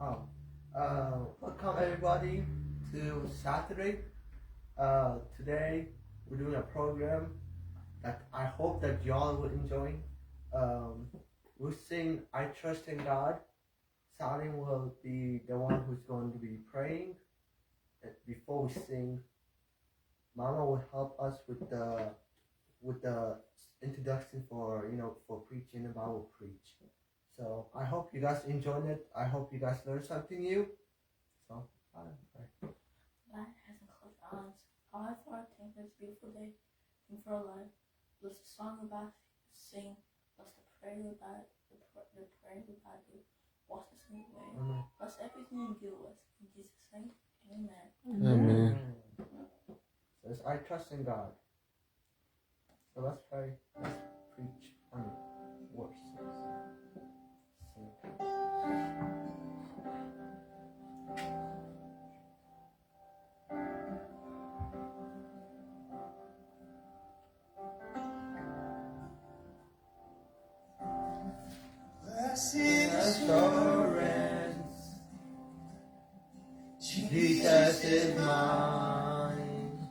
Oh, welcome everybody to Saturday. Today we're doing a program that I hope that y'all will enjoy. We'll sing "I Trust in God." Salim will be the one who's going to be praying. Before we sing, Mama will help us with the introduction for preaching the Bible preach. So I hope you guys enjoyed it. I hope you guys learned something new. So bye. God hasn't closed eyes. All for our thank this beautiful day. Thank for our life. Let's the song about sing. Let's the prayer about the prayer about you. Wash us in the way. Amen. Bless everything you give us. In Jesus' name, amen. Amen. Says I trust in God. So let's pray. Let's preach. Worship. Assurance, Jesus is mine.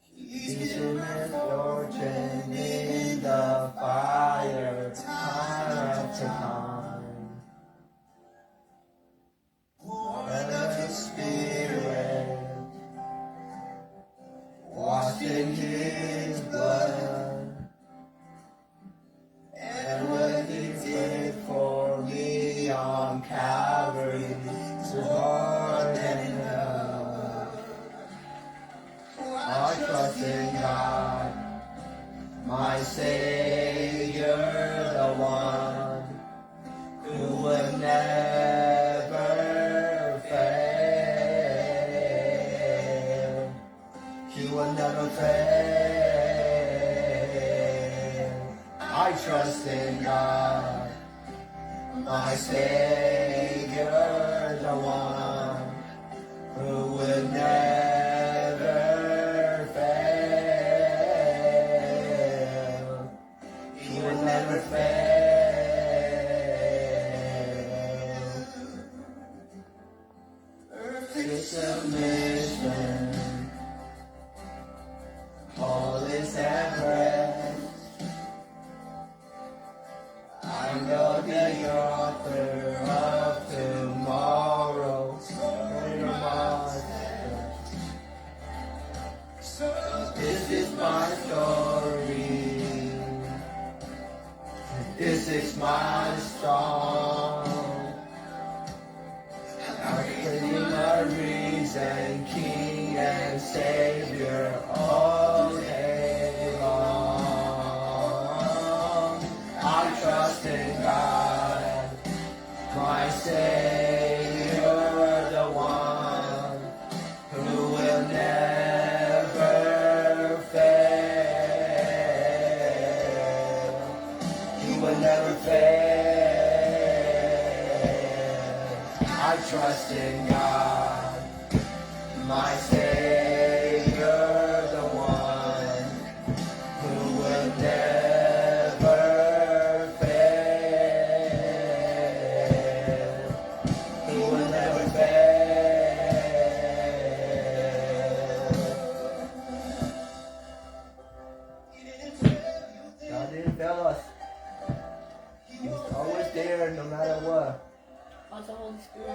He's a misfortune in the fire, time after time. Born of His Spirit, washed in His blood. And what He did for me on Calvary is more than enough. I trust in God, my Savior, the one who would never fail. He will never fail. I trust in God, my Savior, the one who would never fail. He would never fail. Perfect submission, all is at rest. I know the author of tomorrow is my strength. This is my story. This is my song. I'm praising my reason, King and Savior all day long. I trust in God, my Savior, the one who will never fail. He will never fail. I trust in God, my Savior, the one who will never fail. He will never fail. God didn't fail us. He's always there no matter what. God's the Holy Spirit.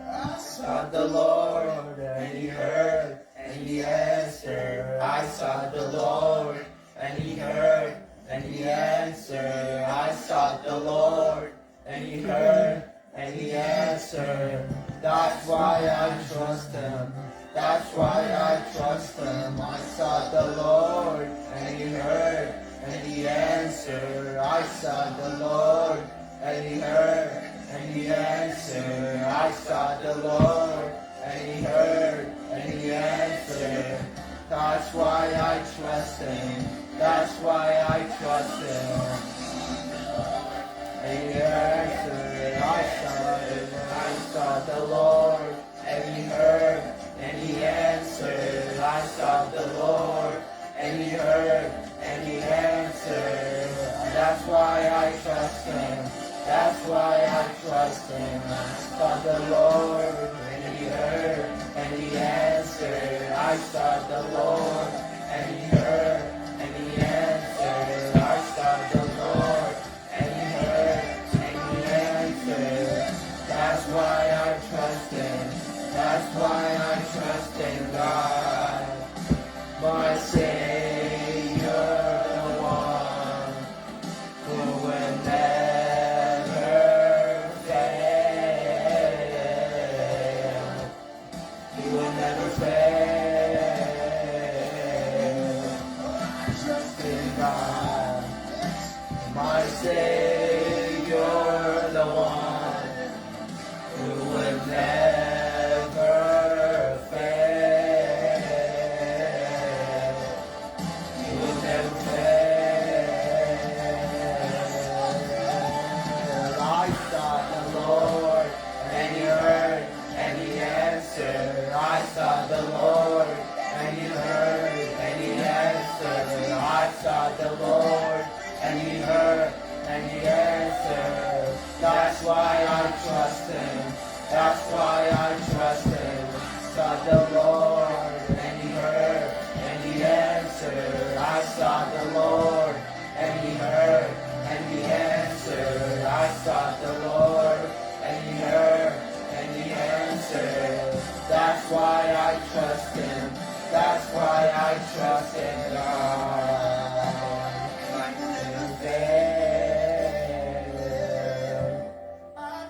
I sought the Lord, and He heard, and He answered. I sought the Lord, and He heard, and He answered. I sought the Lord, and He heard, and He answered. That's why I trust Him. That's why I trust Him. I sought the Lord, and He heard, and He answered. I sought the Lord, and He heard, and He answered. I sought the Lord, and He heard, and He answered. That's why I trust Him. That's why I trust Him. And He answered. I sought the Lord, and He heard, and He answered. I sought That's why I trust him. That's why I trust him. I sought the Lord and he heard and he answered. I sought the Lord and he heard and he answered. I sought the Lord and he heard and he answered. That's why I trust him. That's why I trust in God, my Savior, the one who will never fail. He will never fail. I trust in God, my Savior, the one who will never That's why I trust him. That's why I trust him. Sought the Lord and he heard and he answered. I sought the Lord and he heard and he answered. I sought the Lord and he heard and he answered. That's why I trust him. That's why I trust in God.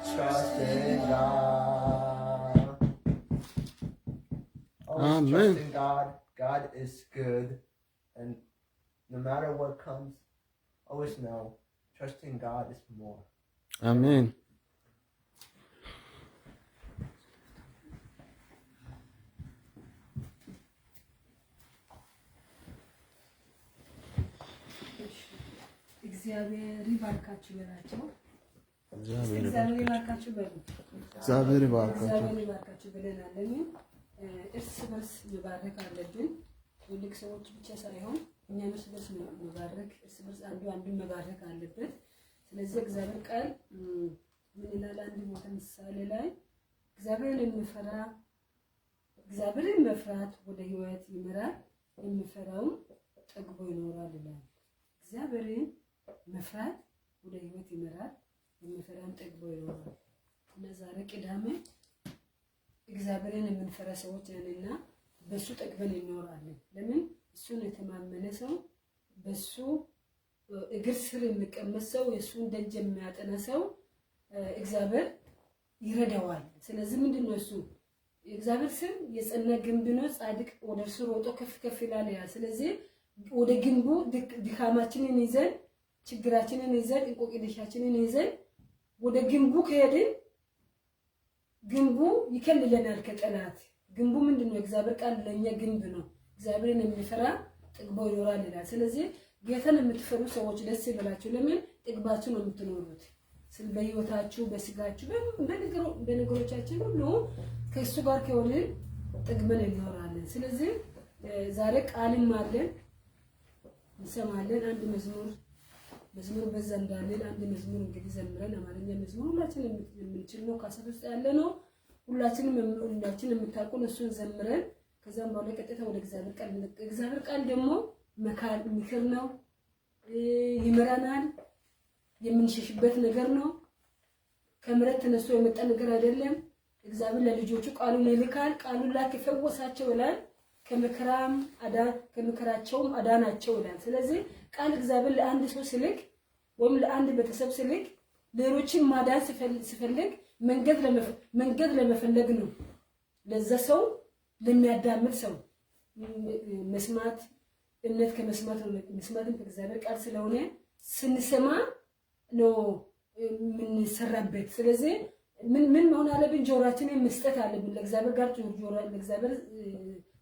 Trust in God. Always Amen. trust in God. God is good. And no matter what comes, always know, trusting God is more. Amen. እግዚአብሔር ይባርካችሁ በላቸው። እግዚአብሔር እግዚአብሔር ይባርካችሁ በሉ። እግዚአብሔር ይባርካችሁ። እግዚአብሔር ይባርካችሁ ብለናል። እርስ በርስ መባረክ አለብን። ትልቅ ሰዎች ብቻ ሳይሆን እኛም እርስ በርስ መባረክ፣ እርስ በርስ አንዱ አንዱን መባረክ አለበት። ስለዚህ እግዚአብሔር ቃል ምን ይላል? አንድ ቦታ ምሳሌ ላይ እግዚአብሔርን መፍራት ወደ ሕይወት ይመራል፣ የሚፈራውም ጠግቦ ይኖራል ይላል። እግዚአብሔርን መፍራት ወደ ሕይወት ይመራል፣ የሚፈራውም ጠግቦ ይኖራል። እና ዛሬ ቅዳሜ እግዚአብሔርን የምንፈራ ሰዎች ነንና በሱ ጠግበን እንኖራለን። ለምን? እሱን የተማመነ ሰው፣ በሱ እግር ስር የሚቀመጥ ሰው፣ የሱን ደጅ የሚያጠና ሰው እግዚአብሔር ይረዳዋል። ስለዚህ ምንድነው እሱ የእግዚአብሔር ስም የጸና ግንብ ነው፣ ጻድቅ ወደ እርሱ ሮጦ ከፍ ከፍ ይላል ያለ። ስለዚህ ወደ ግንቡ ድካማችንን ይዘን፣ ችግራችንን ይዘን፣ እንቆቅልሻችንን ይዘን ወደ ግንቡ ከሄድን ግንቡ ይከልለናል ከጠላት። ግንቡ ምንድነው? እግዚአብሔር ቃል ለኛ ግንብ ነው። እግዚአብሔርን የሚፈራ ጠግቦ ይኖራል ይላል። ስለዚህ ጌታን የምትፈሩ ሰዎች ደስ ይበላችሁ። ለምን? ጠግባችሁ ነው የምትኖሩት። በህይወታችሁ፣ በስጋችሁ፣ በነገሮቻችን ሁሉ ከእሱ ጋር ከሆነን ጠግበን እንኖራለን። ስለዚህ ዛሬ ቃልም አለን እንሰማለን። አንድ መዝሙር በዛ እንዳለን አንድ መዝሙር እንግዲህ ዘምረን አማርኛ መዝሙር ሁላችንም የምንችል ነው። ካሰት ውስጥ ያለ ነው። ሁላችንም የምታውቁን እሱን ዘምረን ከዛም በኋላ ቀጥታ ወደ እግዚአብሔር ቃል እግዚአብሔር ቃል ደግሞ ምክር ነው፣ ይመራናል፣ የምንሸሽበት ነገር ነው። ከምረት ተነስቶ የመጣ ነገር አይደለም። እግዚአብሔር ለልጆቹ ቃሉን ይልካል። ቃሉን ላከ ፈወሳቸው ይላል። ከመከራቸውም አዳናቸው ይላል። ስለዚህ ቃል እግዚአብሔር ለአንድ ሰው ሲልክ ወይም ለአንድ ቤተሰብ ሲልክ ሌሎችን ማዳን ሲፈልግ መንገድ ለመፈለግ ነው። ለዛ ሰው ለሚያዳምጥ ሰው መስማት እምነት ከመስማት ነው። መስማትም ከእግዚአብሔር ቃል ስለሆነ ስንሰማ ነው የምንሰራበት። ስለዚህ ምን መሆን አለብን? ጆሮአችንን መስጠት አለብን ለእግዚአብሔር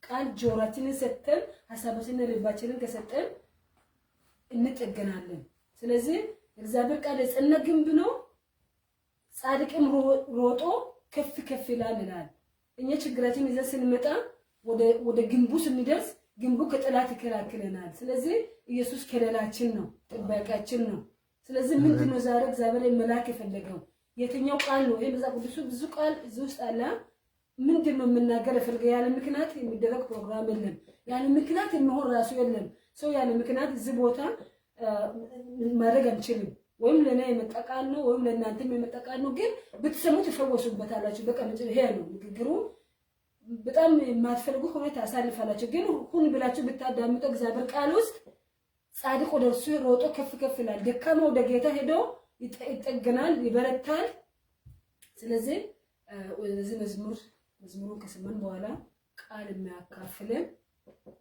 ቃል ጆሮአችንን ሰጥተን ሐሳባችንና ልባችንን ከሰጠን እንጠገናለን። ስለዚህ እግዚአብሔር ቃል የጸና ግንብ ነው፣ ጻድቅም ሮጦ ከፍ ከፍ ይላል። እኛ ችግራችን ይዘን ስንመጣ ወደ ግንቡ ስንደርስ ግንቡ ከጠላት ይከላከለናል። ስለዚህ ኢየሱስ ከለላችን ነው፣ ጥበቃችን ነው። ስለዚህ ምንድነው ዛሬ እግዚአብሔር መላክ የፈለገው የትኛው ቃል ነው? ይሄ መጽሐፍ ቅዱስ ብዙ ቃል እዚህ ውስጥ አለ። ምንድነው የምናገር የፈለገው? ያለ ምክንያት የሚደረግ ፕሮግራም የለም። ያለ ምክንያት የሚሆን ራሱ የለም። ሰው ያለ ምክንያት እዚህ ቦታ ማድረግ አንችልም። ወይም ለኔ የመጣ ቃል ነው ወይም ለእናንተም የመጣ ቃል ነው። ግን ብትሰሙት ይፈወሱበታላችሁ። በቃ ይሄ ነው ንግግሩ። በጣም የማትፈልጉ ከሆነ ታሳልፋላችሁ። ግን ሁን ብላችሁ ብታዳምጡ እግዚአብሔር ቃል ውስጥ ጻድቅ ወደ እርሱ ሮጦ ከፍ ከፍ ይላል፣ ደካማ ወደ ጌታ ሄዶ ይጠገናል፣ ይበረታል። ስለዚህ ወደዚህ መዝሙሩን ከሰማን በኋላ ቃል የሚያካፍለን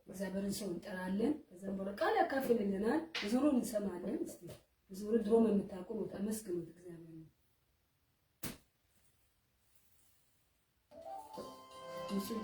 እግዚአብሔርን ሰው እንጠራለን። ከዛም በኋላ ቃል ያካፍልልናል፣ መዝሙሩን እንሰማለን። እስቲ መዝሙሩ ድሮም የምታውቁ ነው። ተመስገኑት እግዚአብሔር ነው። ምስል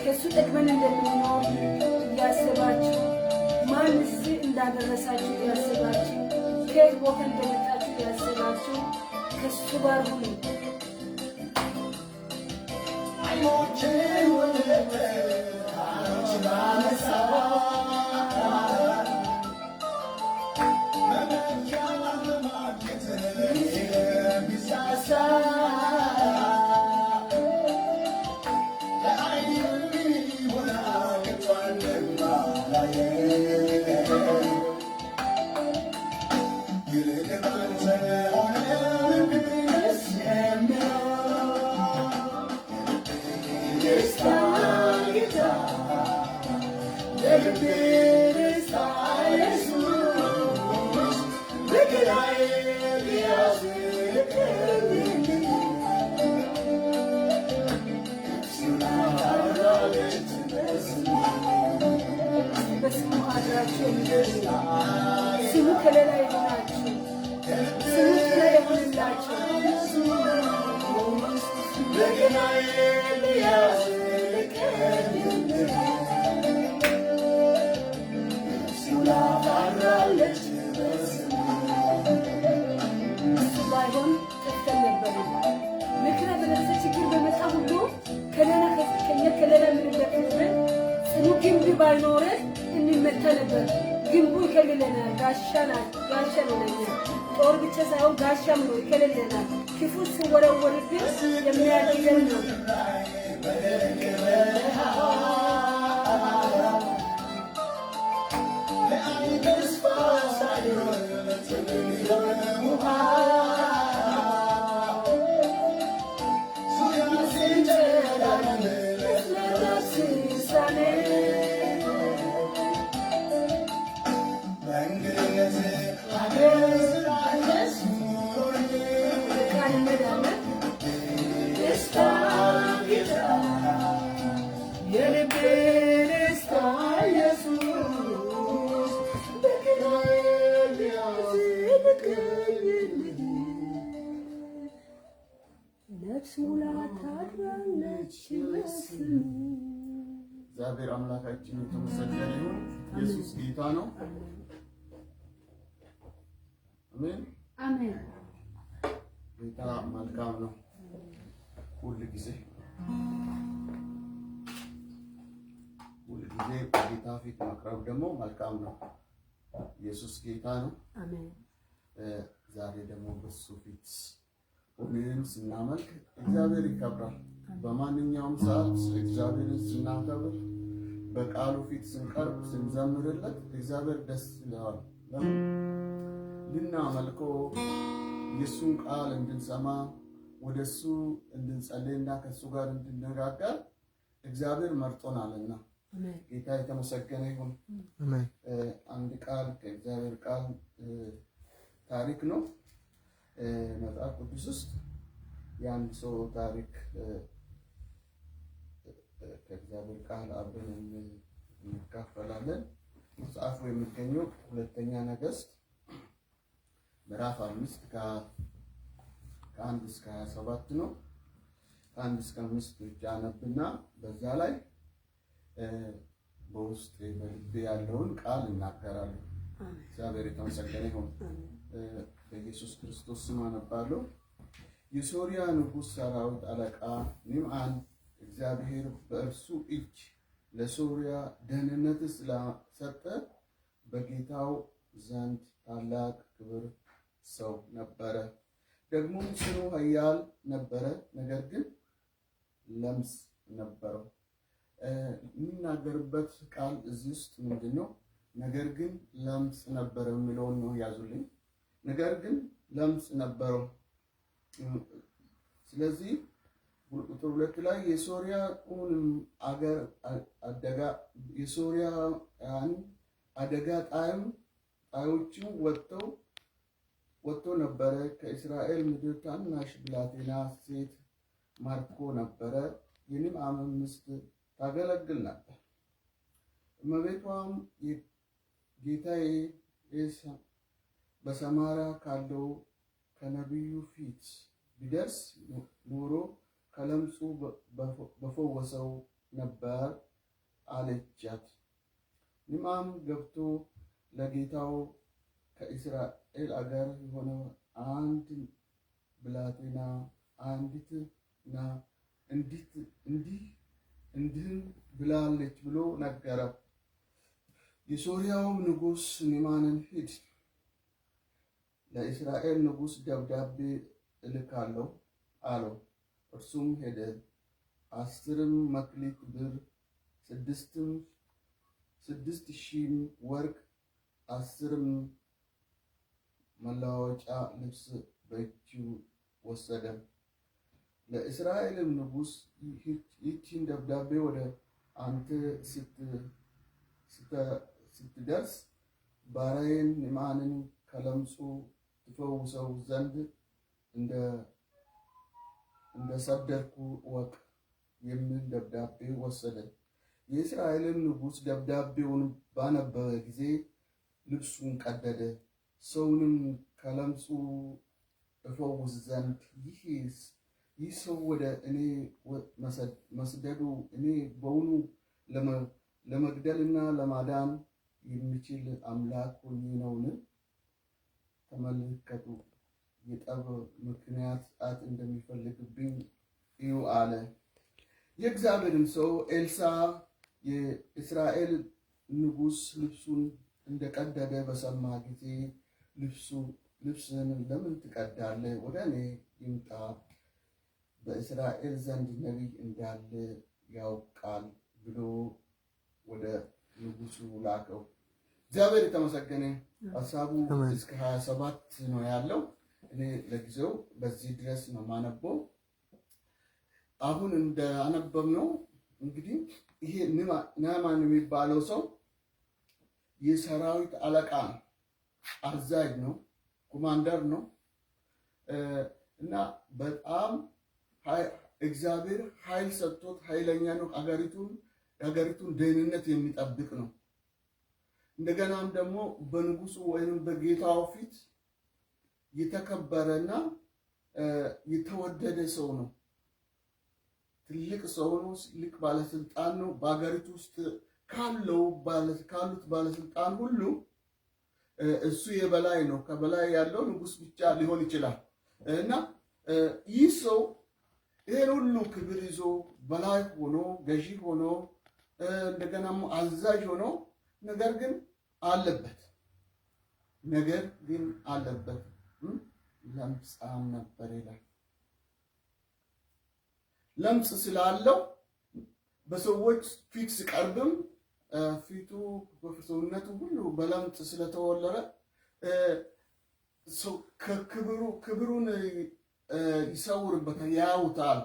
ከሱ ጠቅመን እንደምንኖር እያሰባችሁ ማን እዚህ እንዳደረሳችሁ እያሰባችሁ ከየት ቦታ እንደመጣችሁ እያሰባችሁ ከሱ ጋር ሁኑ። ስሙ ከሌላ ይሆናችሁ፣ ስሙ ከሌላ ይሆንላችሁ። እሱ ባይሆን ጠፍተን ነበር። ምክንያት በነፍሰ ችግር በመጣ ሁሉ ከኛ ከሌላ የምንበቅብን ጽኑ ግንብ ባይኖረን እንመታ ነበር። ግንቡ ይከልለናል። ጋሻ ነው ለኛ። ጦር ብቻ ሳይሆን ጋሻም ነው፣ ይከልለናል። ክፉ ሲወረወርብን የሚያግዘን ነው። እግዚአብሔር አምላካችን የተመሰገነ ይሁን። ኢየሱስ ጌታ ነው። አሜን አሜን። ጌታ መልካም ነው። ሁል ጊዜ በጌታ ፊት መቅረብ ደግሞ መልካም ነው። ኢየሱስ ጌታ ነው። አሜን። ዛሬ ደግሞ በሱ ፊት ሆነን ስናመልክ እግዚአብሔር ይከብራል። በማንኛውም ሰዓት እግዚአብሔርን ስናከብር፣ በቃሉ ፊት ስንቀርብ፣ ስንዘምርለት እግዚአብሔር ደስ ይለዋል። ለምን? ልናመልከው የእሱን ቃል እንድንሰማ ወደሱ እንድንጸልይና ከእሱ ጋር እንድንነጋገር እግዚአብሔር መርጦናልና ጌታ የተመሰገነ ይሁን። አንድ ቃል ከእግዚአብሔር ቃል ታሪክ ነው። መጽሐፍ ቅዱስ ውስጥ የአንድ ሰው ታሪክ ከእግዚአብሔር ቃል አብረን እንካፈላለን። መጽሐፉ የሚገኘው ሁለተኛ ነገሥት ምዕራፍ 5 ከ1 እስከ 27 ነው። ከ1 እስከ 5 ብቻ አነብና በዛ ላይ በውስጥ በልቤ ያለውን ቃል እናገራለሁ። እግዚአብሔር የተመሰገነ ይሁን። በኢየሱስ ክርስቶስ ስም አነባለሁ። የሶርያ ንጉሥ ሰራዊት አለቃ ኒምዓን እግዚአብሔር በእርሱ እጅ ለሶርያ ደህንነት ስለሰጠ በጌታው ዘንድ ታላቅ ክብር ሰው ነበረ። ደግሞ ጽኑ ኃያል ነበረ፣ ነገር ግን ለምጽ ነበረው። የሚናገርበት ቃል እዚህ ውስጥ ምንድን ነው? ነገር ግን ለምጽ ነበረ የሚለውን ነው ያዙልኝ። ነገር ግን ለምጽ ነበረው። ስለዚህ ቁጥር 2 ላይ የሶርያን አደጋ ጣዮቹ ወጥቶ ነበረ። ከእስራኤል ምድር ታናሽ ብላቴና ሴት ማርኮ ነበረ። የኒምዓም ሚስት ታገለግል ነበር። እመቤቷም ጌታዬ በሰማርያ ካለው ከነቢዩ ፊት ቢደርስ ኖሮ ከለምጹ በፈወሰው ነበር አለቻት። ኒምዓም ገብቶ ለጌታው ከእስራኤል አገር የሆነ አንድ ብላቴና አንዲትና እንዲህ ብላለች ብሎ ነገረ። የሶርያውም ንጉሥ ኒምዓንን ሂድ፣ ለእስራኤል ንጉሥ ደብዳቤ እልካለሁ አለው። እርሱም ሄደ። 10 መክሊት ብር፣ 6,000 ወርቅ፣ 10 መለዋወጫ ልብስ በእጁ ወሰደ። ለእስራኤልም ንጉሥ ይህችን ደብዳቤ ወደ አንተ ስትደርስ ባሪያዬን ኒምዓንን ከለምጹ ትፈውሰው ዘንድ እንደሰደድኩ እወቅ የሚል ደብዳቤ ወሰደ። የእስራኤልን ንጉሥ ደብዳቤውን ባነበበ ጊዜ ልብሱን ቀደደ። ሰውንም ከለምጹ እፈውስ ዘንድ ይህ ሰው ወደ እኔ መስደዱ እኔ በውኑ ለመግደልና ለማዳን የሚችል አምላክ ሆኜ ነውን? ተመልከቱ፣ የጠብ ምክንያት እንደሚፈልግብኝ እዩ አለ። የእግዚአብሔርም ሰው ኤልሳዕ የእስራኤል ንጉሥ ልብሱን እንደቀደደ በሰማ ጊዜ ልብስን ለምን ትቀዳለህ? ወደ እኔ ይምጣ፣ በእስራኤል ዘንድ ነቢይ እንዳለ ያውቃል ብሎ ወደ ንጉሱ ላከው። እግዚአብሔር የተመሰገነ። ሀሳቡ እስከ 27 ነው ያለው። እኔ ለጊዜው በዚህ ድረስ ነው ማነበው። አሁን እንዳነበብነው እንግዲህ ይሄ ናዕማን የሚባለው ሰው የሰራዊት አለቃ ነው፣ አዛዥ ነው፣ ኮማንደር ነው እና በጣም እግዚአብሔር ኃይል ሰጥቶት ኃይለኛ ነው። የሀገሪቱን ደህንነት የሚጠብቅ ነው። እንደገናም ደግሞ በንጉሱ ወይም በጌታው ፊት የተከበረና የተወደደ ሰው ነው። ትልቅ ሰው ነው። ትልቅ ባለስልጣን ነው። በሀገሪቱ ውስጥ ካሉት ባለስልጣን ሁሉ እሱ የበላይ ነው። ከበላይ ያለው ንጉስ ብቻ ሊሆን ይችላል እና ይህ ሰው ይሄን ሁሉ ክብር ይዞ በላይ ሆኖ ገዢ ሆኖ እንደገና አዛዥ ሆኖ ነገር ግን አለበት ለምጻም ነበር ይላል። ለምጽ ስላለው በሰዎች ፊት ሲቀርብም ፊቱ በሰውነቱ ሁሉ በለምጽ ስለተወለረ ክብሩን ይሰውርበታል፣ ያዩታል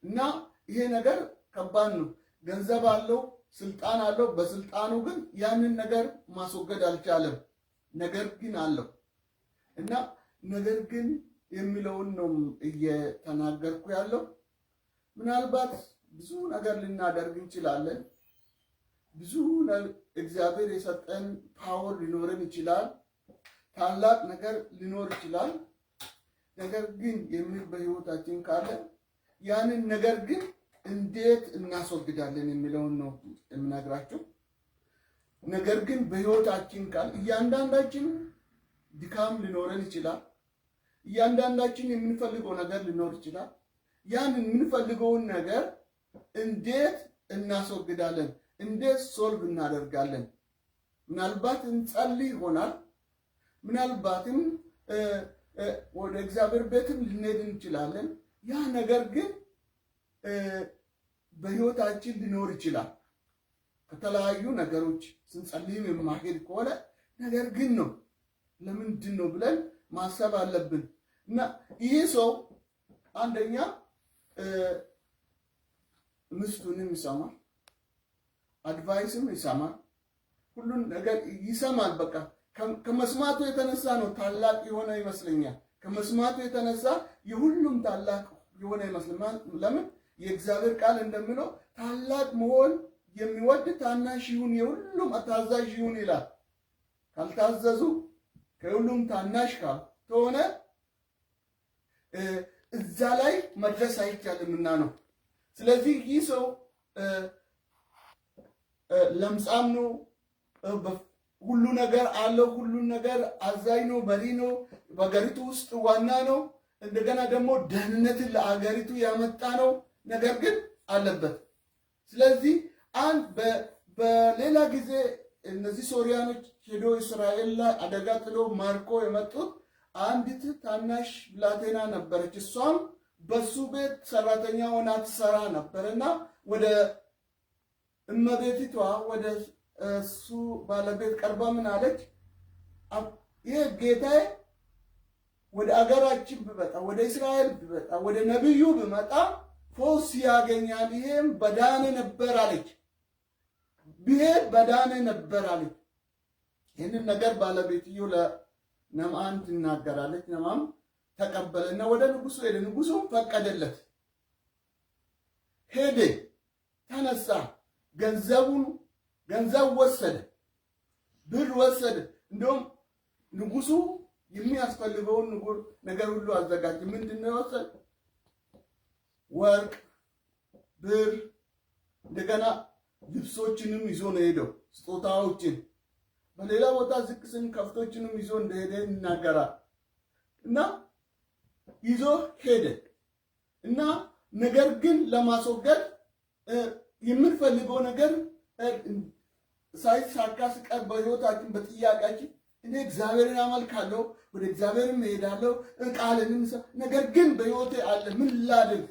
እና ይሄ ነገር ከባድ ነው። ገንዘብ አለው፣ ስልጣን አለው። በስልጣኑ ግን ያንን ነገር ማስወገድ አልቻለም። ነገር ግን አለው እና ነገር ግን የሚለውን ነው እየተናገርኩ ያለው። ምናልባት ብዙ ነገር ልናደርግ እንችላለን። ብዙ እግዚአብሔር የሰጠን ፓወር ሊኖረን ይችላል። ታላቅ ነገር ሊኖር ይችላል። ነገር ግን የሚል በህይወታችን ካለ ያንን ነገር ግን እንዴት እናስወግዳለን የሚለውን ነው የምነግራችሁ። ነገር ግን በህይወታችን ካለ እያንዳንዳችን ድካም ሊኖረን ይችላል። እያንዳንዳችን የምንፈልገው ነገር ሊኖር ይችላል። ያን የምንፈልገውን ነገር እንዴት እናስወግዳለን? እንዴት ሶልቭ እናደርጋለን? ምናልባት እንጸልይ ይሆናል። ምናልባትም ወደ እግዚአብሔር ቤትም ልንሄድ እንችላለን። ያ ነገር ግን በህይወታችን ሊኖር ይችላል። ከተለያዩ ነገሮች ስንጸልይም የማሄድ ከሆነ ነገር ግን ነው ለምንድን ነው ብለን ማሰብ አለብን። እና ይህ ሰው አንደኛ ምስቱንም ይሰማል፣ አድቫይስም ይሰማል፣ ሁሉን ነገር ይሰማል። በቃ ከመስማቱ የተነሳ ነው ታላቅ የሆነ ይመስለኛል። ከመስማቱ የተነሳ የሁሉም ታላቅ የሆነ ይመስለኛል። ለምን የእግዚአብሔር ቃል እንደሚለው ታላቅ መሆን የሚወድ ታናሽ ይሁን፣ የሁሉም ታዛዥ ይሁን ይላል። ካልታዘዙ ከሁሉም ታናሽ ካልሆነ እዛ ላይ መድረስ አይቻልምና ነው። ስለዚህ ይህ ሰው ለምጻም ነው፣ ሁሉ ነገር አለው፣ ሁሉ ነገር አዛኝ ነው፣ መሪ ነው፣ በሀገሪቱ ውስጥ ዋና ነው። እንደገና ደግሞ ደህንነትን ለአገሪቱ ያመጣ ነው። ነገር ግን አለበት። ስለዚህ በሌላ ጊዜ እነዚህ ሶሪያኖች ሄዶ እስራኤል ላይ አደጋ ጥሎ ማርኮ የመጡት አንዲት ታናሽ ብላቴና ነበረች። እሷም በሱ ቤት ሰራተኛ ሆና ትሰራ ነበርና ወደ እመቤቲቷ ወደ እሱ ባለቤት ቀርባ ምን አለች? ይህ ጌታዬ ወደ አገራችን ብመጣ፣ ወደ እስራኤል ብመጣ፣ ወደ ነቢዩ ብመጣ ፎስ ያገኛል፣ ይሄም በዳነ ነበር አለች። ብሄድ በዳነ ነበር አለች። ይህንን ነገር ባለቤትዮ ለነዕማን ትናገራለች። ነዕማን ተቀበለና ወደ ንጉሱ ሄደ። ንጉሱም ፈቀደለት። ሄደ፣ ተነሳ፣ ገንዘብ ወሰደ፣ ብር ወሰደ። እንደውም ንጉሱ የሚያስፈልገውን ነገር ሁሉ አዘጋጀ። ምንድነው የወሰደ? ወርቅ፣ ብር፣ እንደገና ልብሶችንም ይዞ ነው ሄደው፣ ስጦታዎችን። በሌላ ቦታ ዝቅ ስን ከፍቶችንም ይዞ እንደሄደ ይናገራል። እና ይዞ ሄደ እና ነገር ግን ለማስወገድ የምንፈልገው ነገር ሳይሳካ ሲቀር በሕይወታችን በጥያቄያችን እኔ እግዚአብሔርን አመልካለሁ፣ ወደ እግዚአብሔርም እሄዳለሁ፣ ቃልንም ነገር ግን በሕይወቴ አለ ምን ላድርግ?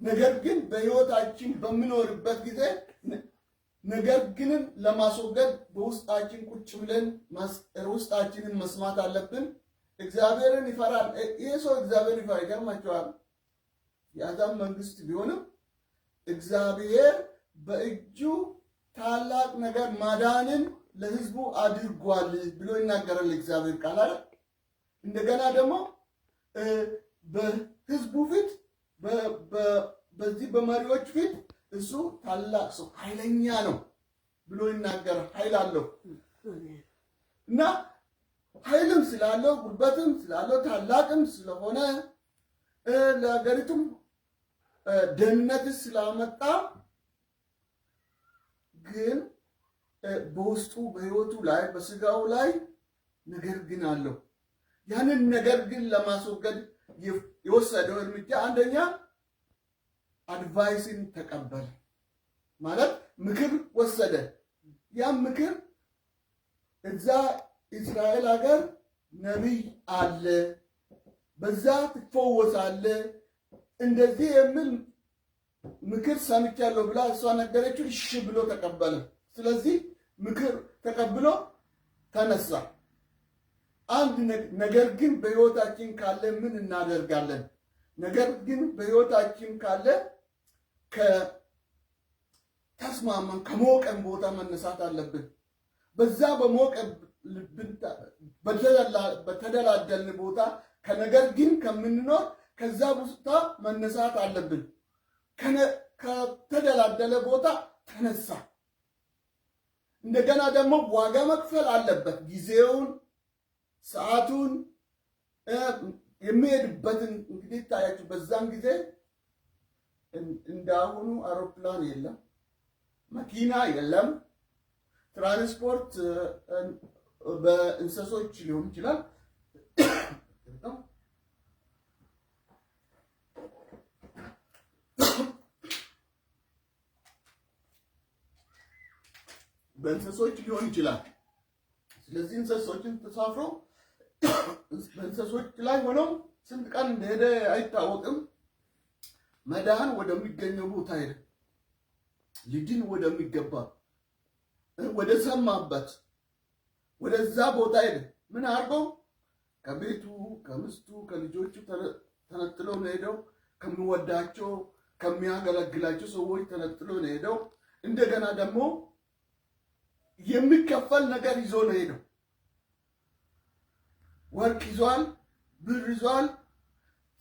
ነገር ግን በሕይወታችን በምኖርበት ጊዜ ነገር ግን ለማስወገድ በውስጣችን ቁጭ ብለን ውስጣችንን መስማት አለብን። እግዚአብሔርን ይፈራል። ይህ ሰው እግዚአብሔር ይፈራ ይገርማቸዋል። የአሕዛብ መንግስት ቢሆንም እግዚአብሔር በእጁ ታላቅ ነገር ማዳንን ለሕዝቡ አድርጓል ብሎ ይናገራል እግዚአብሔር ቃል አይደል? እንደገና ደግሞ በሕዝቡ ፊት በዚህ በመሪዎች ፊት እሱ ታላቅ ሰው ኃይለኛ ነው ብሎ ይናገራል። ኃይል አለው እና ኃይልም ስላለው ጉልበትም ስላለው ታላቅም ስለሆነ ለሀገሪቱም ደህንነት ስላመጣ ግን በውስጡ በሕይወቱ ላይ በስጋው ላይ ነገር ግን አለው። ያንን ነገር ግን ለማስወገድ የወሰደው እርምጃ አንደኛ አድቫይስን ተቀበለ ማለት ምክር ወሰደ። ያም ምክር እዛ እስራኤል ሀገር ነቢይ አለ፣ በዛ ትፈወሳለ፣ እንደዚህ የሚል ምክር ሰምቻለሁ ብላ እሷ ነገረችው። እሺ ብሎ ተቀበለ። ስለዚህ ምክር ተቀብሎ ተነሳ። አንድ ነገር ግን በሕይወታችን ካለ ምን እናደርጋለን? ነገር ግን በሕይወታችን ካለ ከተስማማን ከሞቀን ቦታ መነሳት አለብን። በዛ በሞቀ በተደላደልን ቦታ ከነገር ግን ከምንኖር ከዛ ቦታ መነሳት አለብን። ከተደላደለ ቦታ ተነሳ። እንደገና ደግሞ ዋጋ መክፈል አለበት። ጊዜውን፣ ሰዓቱን የሚሄድበትን እንግዲህ ታያችሁ። በዛን ጊዜ እንዳሁኑ አውሮፕላን የለም፣ መኪና የለም። ትራንስፖርት በእንስሶች ሊሆን ይችላል። በእንስሶች ሊሆን ይችላል። ስለዚህ እንስሶችን ተሳፍረው በእንስሶች ላይ ሆነው ስንት ቀን እንደሄደ አይታወቅም። መዳን ወደሚገኘው ቦታ ሄደ። ልጅን ወደሚገባ ወደ ሰማበት ወደዛ ቦታ ሄደ። ምን አድርገው? ከቤቱ ከሚስቱ ከልጆቹ ተነጥሎ ነው ሄደው። ከሚወዳቸው ከሚያገለግላቸው ሰዎች ተነጥሎ ነው ሄደው። እንደገና ደግሞ የሚከፈል ነገር ይዞ ነው ሄደው። ወርቅ ይዟል፣ ብር ይዟል።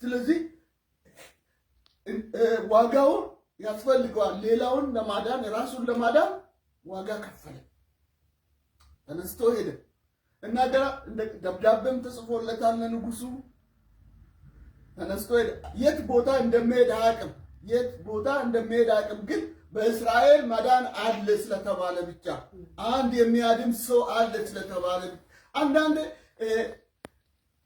ስለዚህ ዋጋው ያስፈልገዋል። ሌላውን ለማዳን ራሱን ለማዳን ዋጋ ከፈለ። ተነስቶ ሄደ እና ደብዳቤም ተጽፎለታል ለንጉሱ። ተነስቶ ሄደ። የት ቦታ እንደሚሄድ አያውቅም። የት ቦታ እንደሚሄድ አያውቅም። ግን በእስራኤል ማዳን አለ ስለተባለ ብቻ፣ አንድ የሚያድን ሰው አለ ስለተባለ ብቻ። አንዳንድ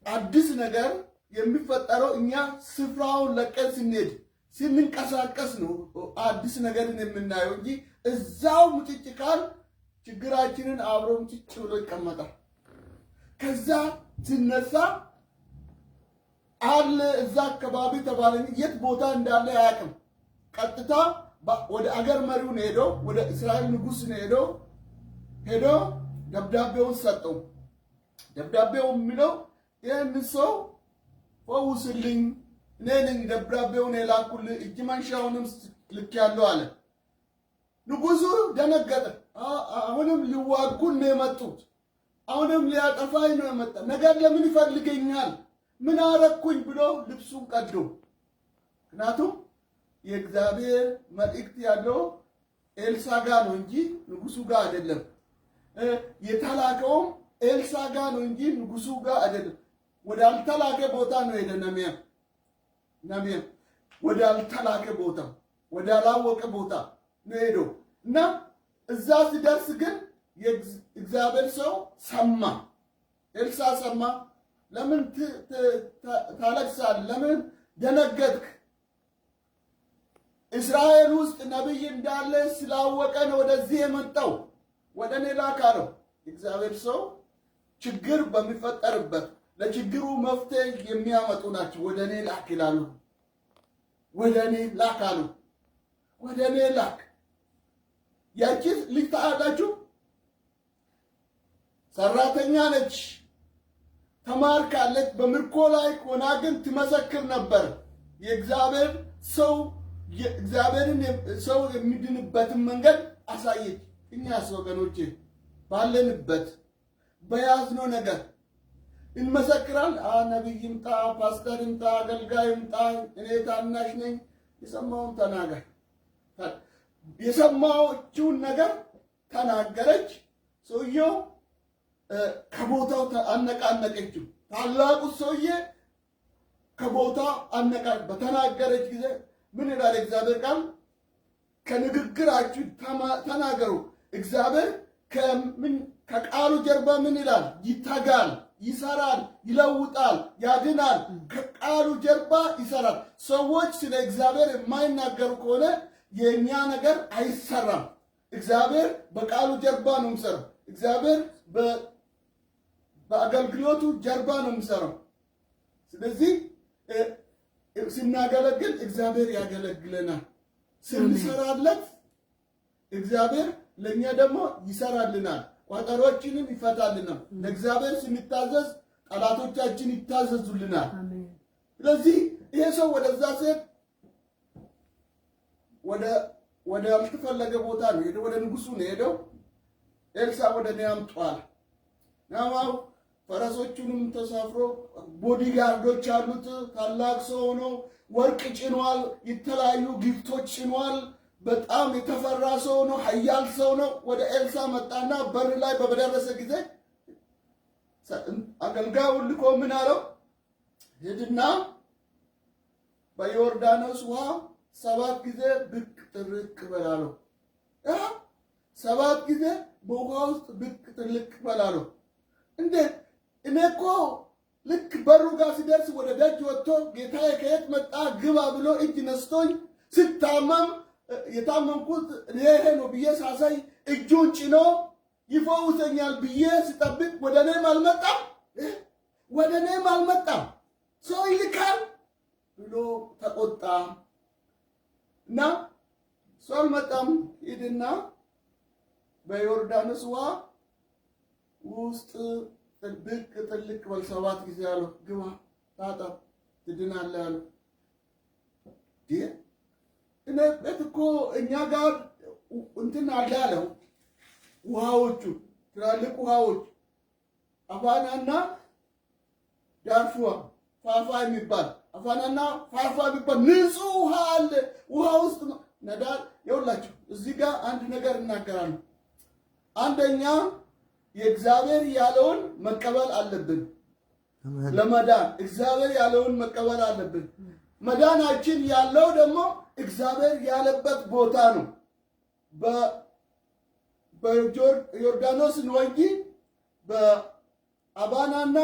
አዲስ ነገር የሚፈጠረው እኛ ስፍራውን ለቀን ስንሄድ ስንንቀሳቀስ ነው አዲስ ነገርን የምናየው እንጂ እዛው ሙጭጭ ካል ችግራችንን አብሮ ሙጭጭ ብሎ ይቀመጣል። ከዛ ሲነሳ አለ እዛ አካባቢ ተባለ። የት ቦታ እንዳለ አያውቅም። ቀጥታ ወደ አገር መሪውን ሄዶ ወደ እስራኤል ንጉሥ ነው ሄዶ ደብዳቤውን ሰጠው። ደብዳቤው የሚለው ይህን ሰው ፈውስልኝ፣ እኔ ነኝ ደብዳቤውን የላኩልህ፣ እጅ መንሻውንም ልኬያለሁ አለ። ንጉሡ ደነገጠ። አሁንም ሊዋጉን ነው የመጡት፣ አሁንም ሊያጠፋኝ ነው የመጣ ነገር ለምን ይፈልገኛል? ምን አረኩኝ ብሎ ልብሱን ቀዶ፣ ምክንያቱም የእግዚአብሔር መልእክት ያለው ኤልሳ ጋር ነው እንጂ ንጉሡ ጋር አይደለም። የተላከውም ኤልሳ ጋር ነው እንጂ ንጉሡ ጋር አይደለም። ወደ አልተላከ ቦታ ነው ሄደ ነሚያ ወደ አልተላከ ቦታ ወደ አላወቀ ቦታ ነው ሄዶ እና እዛ ሲደርስ ግን የእግዚአብሔር ሰው ሰማ። ኤልሳ ሰማ። ለምን ታለቅሳለህ? ለምን ደነገጥክ? እስራኤል ውስጥ ነቢይ እንዳለ ስላወቀ ነው ወደዚህ የመጣው። ወደ እኔ ላክ አለው። እግዚአብሔር ሰው ችግር በሚፈጠርበት ለችግሩ መፍትሄ የሚያመጡ ናቸው። ወደ እኔ ላክ ይላሉ። ወደ እኔ ላክ አሉ። ወደ እኔ ላክ። ያቺ ልጅ ታያላችሁ፣ ሰራተኛ ነች፣ ተማርካለች። በምርኮ ላይ ሆና ግን ትመሰክር ነበር። የእግዚአብሔር ሰው እግዚአብሔርን ሰው የሚድንበትን መንገድ አሳየች። እኛስ ወገኖቼ ባለንበት በያዝነው ነገር እንመሰክራል። ነቢይ ይምጣ፣ ፓስተር ይምጣ፣ አገልጋይ ይምጣ፣ እኔ ታናሽ ነኝ፣ የሰማውን ተናገር። የሰማዎችውን ነገር ተናገረች። ሰውየው ከቦታው አነቃነቀችው። ታላቁ ሰውዬ ከቦታው በተናገረች ጊዜ ምን ይላል እግዚአብሔር ቃል? ከንግግራችሁ ተናገሩ። እግዚአብሔር ከቃሉ ጀርባ ምን ይላል? ይተጋል፣ ይሰራል፣ ይለውጣል፣ ያድናል። ከቃሉ ጀርባ ይሰራል። ሰዎች ስለ እግዚአብሔር የማይናገሩ ከሆነ የእኛ ነገር አይሰራም። እግዚአብሔር በቃሉ ጀርባ ነው የሚሰራው። እግዚአብሔር በአገልግሎቱ ጀርባ ነው የሚሰራው። ስለዚህ ስናገለግል እግዚአብሔር ያገለግለናል። ስንሰራለት እግዚአብሔር ለእኛ ደግሞ ይሰራልናል፣ ቋጠሮችንም ይፈታልናል። ለእግዚአብሔር ስንታዘዝ ጠላቶቻችን ይታዘዙልናል። ስለዚህ ይሄ ሰው ወደዛ ሴት ወደ አልተፈለገ ቦታ ነው ሄደው፣ ወደ ንጉሱ ነው ሄደው። ኤልሳ ወደ እኔ አምጧል። ናማው ፈረሶቹንም ተሳፍሮ ቦዲጋርዶች አሉት። ታላቅ ሰው ሆኖ ወርቅ ጭኗል፣ የተለያዩ ጊፍቶች ጭኗል። በጣም የተፈራ ሰው ነው፣ ኃያል ሰው ነው። ወደ ኤልሳ መጣና በር ላይ በደረሰ ጊዜ አገልጋዩን ልኮ ምን አለው? ሂድና በዮርዳኖስ ውሃ 7 ጊዜ ብቅ ጥልቅ በል አለው። 7 ጊዜ በውሃ ውስጥ ብቅ ጥልቅ በል አለው። እንዴት? እኔ እኮ ልክ በሩ ጋር ሲደርስ ወደ ደጅ ወጥቶ ጌታዬ ከየት መጣ ግባ ብሎ እጅ ነስቶኝ ስታመም የታመምኩት ይሄ ነው ብዬ ሳሳይ እጁን ጭኖ ይፈውሰኛል ብዬ ስጠብቅ ወደ እኔም አልመጣም ሰው ይልካል ብሎ ተቆጣ። እና ሰው አልመጣም። ሂድና በዮርዳኖስ ውሃ ውስጥ ብቅ ጥልቅ በል 7 ጊዜ አለው። ግባ፣ ታጠብ፣ ትድናለህ አለው። እኔ ቤት እኮ እኛ ጋር እንትን አለ አለው። ውሃዎቹ ትላልቅ ውሃዎች አፋናና ዳርፉዋ ፋፋ የሚባል አፋናና ፋፋ የሚባል ንጹህ ውሃ አለ። ውሃ ውስጥ ነዳል። ይኸውላችሁ እዚህ ጋር አንድ ነገር እናገራለሁ። አንደኛ የእግዚአብሔር ያለውን መቀበል አለብን። ለመዳን እግዚአብሔር ያለውን መቀበል አለብን። መዳናችን ያለው ደግሞ እግዚአብሔር ያለበት ቦታ ነው። በዮርዳኖስ ነው እንጂ በአባናና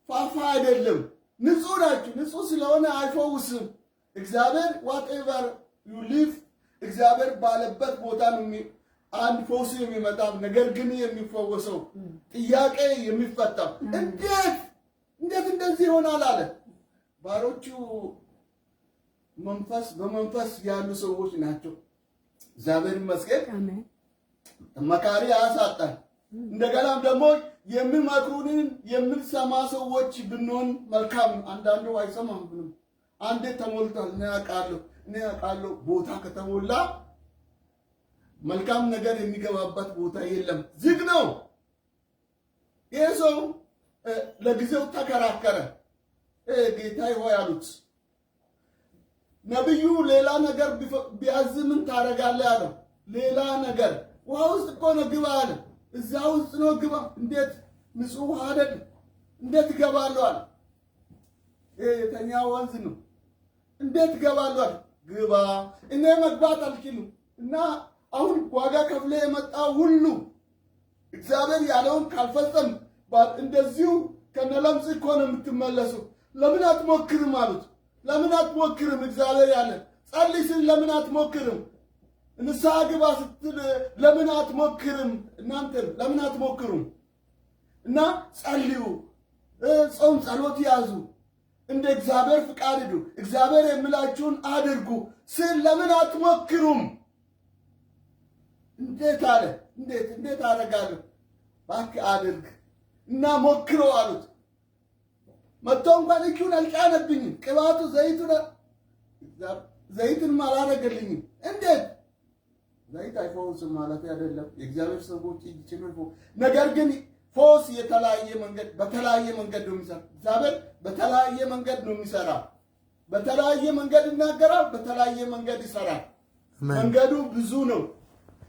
ፋፋ አይደለም። ንጹህ ናችሁ። ንጹህ ስለሆነ አይፈውስም። እግዚአብሔር whatever you live እግዚአብሔር ባለበት ቦታ ነው አንድ ፈውስ የሚመጣው። ነገር ግን የሚፈወሰው ጥያቄ የሚፈታው እንዴት እንደዚህ ይሆናል አለ። ባሮቹ በመንፈስ ያሉ ሰዎች ናቸው። እግዚአብሔር ይመስገን። መካሪ አያሳጣን። እንደገናም ደግሞ የሚመክሩንን የምንሰማ ሰዎች ብንሆን መልካም። አንዳንዱ አይሰማም ብንም አንዴ ተሞልቷል። እኔ አውቃለሁ ቦታ ከተሞላ መልካም ነገር የሚገባበት ቦታ የለም፣ ዝግ ነው። ይህ ሰው ለጊዜው ተከራከረ። ጌታዬ ሆይ አሉት። ነብዩ ሌላ ነገር ቢያዝ ምን ታደርጋለህ አለው። ሌላ ነገር ውሃ ውስጥ እኮ ነው ግባ አለ። እዛ ውስጥ ነው ግባ። እንዴት ንጹህ ውሃ አይደል? እንዴት እገባለሁ አለ። የተኛ ወንዝ ነው። እንዴት እገባለሁ አለ። ግባ። እኔ መግባት አልችልም እና አሁን ዋጋ ከፍለ የመጣ ሁሉ እግዚአብሔር ያለውን ካልፈጸም እንደዚሁ ከነለምጽ እኮ ነው የምትመለሱ። ለምን አትሞክርም አሉት። ለምን አትሞክርም? እግዚአብሔር ያለ ጸልይ ስል ለምን አትሞክርም? ንስሐ ግባ ስትል ለምን አትሞክርም? እናንተን ለምን አትሞክሩም? እና ጸልዩ፣ ጾም ጸሎት ያዙ፣ እንደ እግዚአብሔር ፍቃድ ሂዱ፣ እግዚአብሔር የሚላችሁን አድርጉ ስል ለምን አትሞክሩም? እንዴት አለ? እንዴት አደርጋለሁ? እባክህ አድርግ እና ሞክረው አሉት። መጥቶ እንኳን እጁን አልጫነብኝም፣ ቅባቱ ዘይትን አላደረገልኝም። እንዴት? ዘይት አይፈውስም ማለት አይደለም። የእግዚአብሔር ሰዎች ይችላሉ። ነገር ግን ፈውስ በተለያየ መንገድ ነው የሚሰራ። እግዚአብሔር በተለያየ መንገድ ነው የሚሰራ። በተለያየ መንገድ ይናገራል፣ በተለያየ መንገድ ይሰራል። መንገዱ ብዙ ነው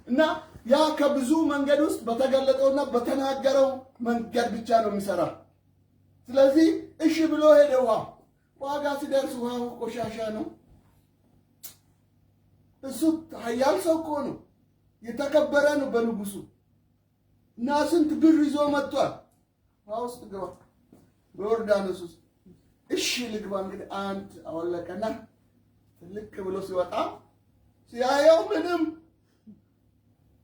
እና ያ ከብዙ መንገድ ውስጥ በተገለጠውና በተናገረው መንገድ ብቻ ነው የሚሰራ። ስለዚህ እሺ ብሎ ሄደ። ዋጋ ሲደርስ ውሃው ቆሻሻ ነው። እሱ ኃያል ሰው እኮ ነው፣ የተከበረ ነው በንጉሱ እና ስንት ብር ይዞ መጥቷል። ውሃ ውስጥ ገባ፣ በዮርዳኖስ ውስጥ። እሺ ልግባ እንግዲህ አንድ አወለቀና ትልቅ ብሎ ሲወጣ ሲያየው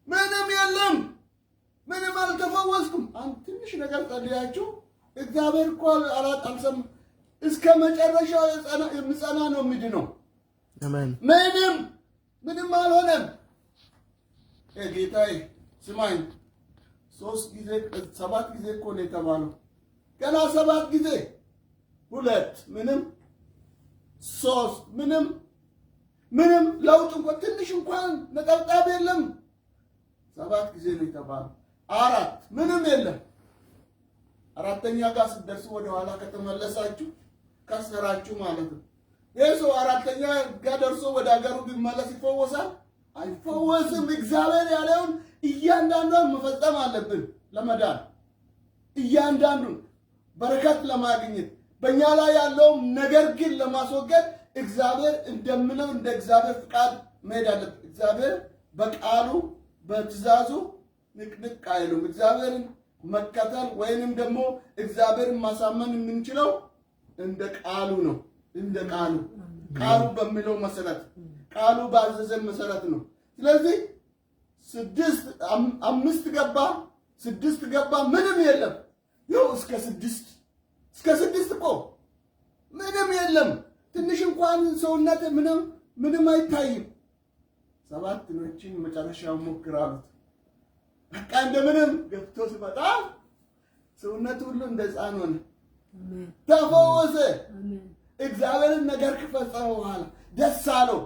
ምንም የለም፣ ምንም አልተፈወስኩም። አንድ ትንሽ ነገር ጸልያችሁ እግዚአብሔር እኮ አልሰማም። እስከ መጨረሻው የምጸና ነው የሚድነው። አሜን። ምንም አልሆነም። ጌታዬ ስማኝ፣ 7 ጊዜ እኮ ነው የተባለው። ገና 7 ጊዜ 2 ምንም 3 ምንም ለውጥ እንኳን ትንሽ እንኳን ነጠብጣብ የለም። 7 ጊዜ ነው የተባለው። 4 ምንም የለም። 4ኛ ጋር ስትደርሱ ወደ ኋላ ከተመለሳችሁ ከሰራችሁ ማለት ነው። ይህ ሰው 4ኛ ጋር ደርሶ ወደ ሀገሩ ቢመለስ ይፈወሳል? አይፈወስም። እግዚአብሔር ያለውን እያንዳንዷን መፈጸም አለብን ለመዳን። እያንዳንዱን በረከት ለማግኘት በእኛ ላይ ያለውን ነገር ግን ለማስወገድ እግዚአብሔር እንደምለው እንደ እግዚአብሔር ፍቃድ መሄድ አለብን። እግዚአብሔር በቃሉ በትእዛዙ ንቅንቅ አይሉም። እግዚአብሔርን መከተል ወይንም ደግሞ እግዚአብሔርን ማሳመን የምንችለው እንደ ቃሉ ነው። እንደ ቃሉ በሚለው መሰረት፣ ቃሉ ባዘዘን መሰረት ነው። ስለዚህ 5 ገባ፣ 6 ገባ፣ ምንም የለም። ይኸው እስከ 6 እኮ ምንም የለም። ትንሽ እንኳን ሰውነት ምንም አይታይም። 7 ኖችን መጨረሻው ሞክራሉት። በቃ እንደምንም ገብቶ ሲመጣ ሰውነት ሁሉ እንደ ሕፃን ሆነ፣ ተፈወሰ። እግዚአብሔርን ነገር ከፈጸመ በኋላ ደስ አለው።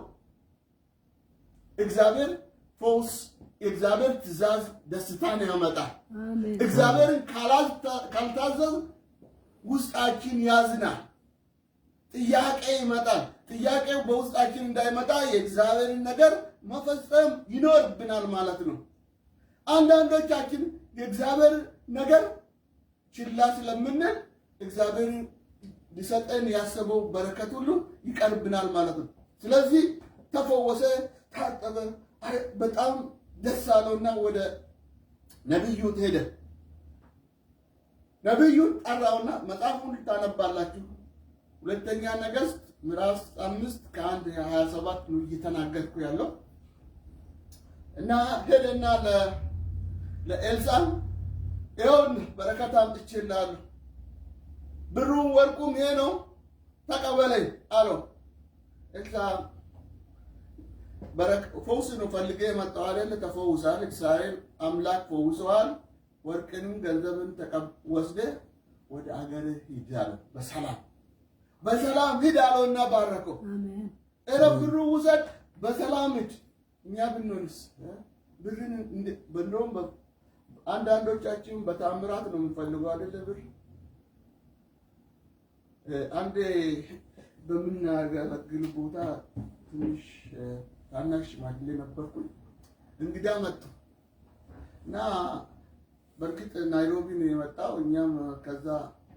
እግዚአብሔር ፈውስ፣ የእግዚአብሔር ትእዛዝ ደስታን ያመጣል። እግዚአብሔርን ካልታዘዝ ውስጣችን ያዝናል፣ ጥያቄ ይመጣል። ጥያቄው በውስጣችን እንዳይመጣ የእግዚአብሔርን ነገር መፈጸም ይኖርብናል ማለት ነው። አንዳንዶቻችን የእግዚአብሔር ነገር ችላ ስለምንል እግዚአብሔር ሊሰጠን ያሰበው በረከት ሁሉ ይቀርብናል ማለት ነው። ስለዚህ ተፈወሰ፣ ታጠበ፣ በጣም ደስ አለውና ወደ ነቢዩ ሄደ። ነቢዩን ጠራውና መጽሐፉን ታነባላችሁ። 2ኛ ነገሥት ምዕራፍ 5 ከ1-27 ነው እየተናገርኩ ያለው እና ሄደና ለኤልሳ ይሁን በረከት አምጥቼልሃለሁ፣ ብሩም ወርቁም ይሄ ነው ተቀበለኝ አለው። ኤልሳ ፈውስ ነው ፈልጌ የመጣው አይደል? ተፈውሳል። እግዚአብሔር አምላክ ፈውሰዋል። ወርቅንም ገንዘብን ወስደህ ወደ አገርህ ሂድ አለው። በሰላም ሂድ አለውና ባረከው። ኧረ ብሩ ውሰድ፣ በሰላም ሂድ። እኛ ብንሆንስ ብርን እንደውም አንዳንዶቻችን በታምራት ነው የምንፈልገው አይደለ? ብር አንዴ በምናገለግል ቦታ ትንሽ ታናሽ ሽማግሌ ነበርኩኝ። እንግዳ መጡ እና በርግጥ ናይሮቢ ነው የመጣው። እኛም ከዛ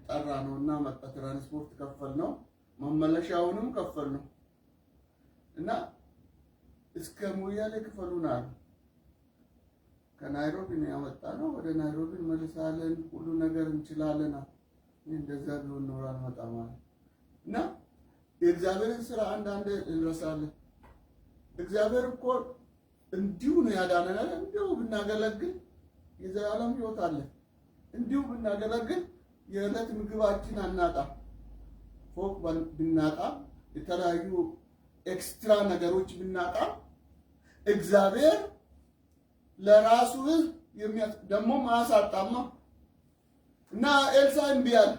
ጠራ ነው እና መጣ። ትራንስፖርት ከፈል ነው፣ መመለሻውንም ከፈል ነው እና እስከ ሞያሌ ክፈሉናል። ከናይሮቢ ነው ያመጣ ነው። ወደ ናይሮቢ እንመልሳለን፣ ሁሉ ነገር እንችላለን። እንደዛ ቢሆን ኖሮ አልመጣም እና የእግዚአብሔርን ስራ አንዳንዴ እንረሳለን። እግዚአብሔር እኮ እንዲሁ ነው ያዳነን። እንዲሁ ብናገለግል የዘላለም ሕይወት አለ። እንዲሁ ብናገለግል የዕለት ምግባችን አናጣም። ፎቅ ብናጣ የተለያዩ ኤክስትራ ነገሮች ብናጣ እግዚአብሔር ለራሱ ደግሞ ማሳጣማ እና ኤልሳ እምቢ አለ።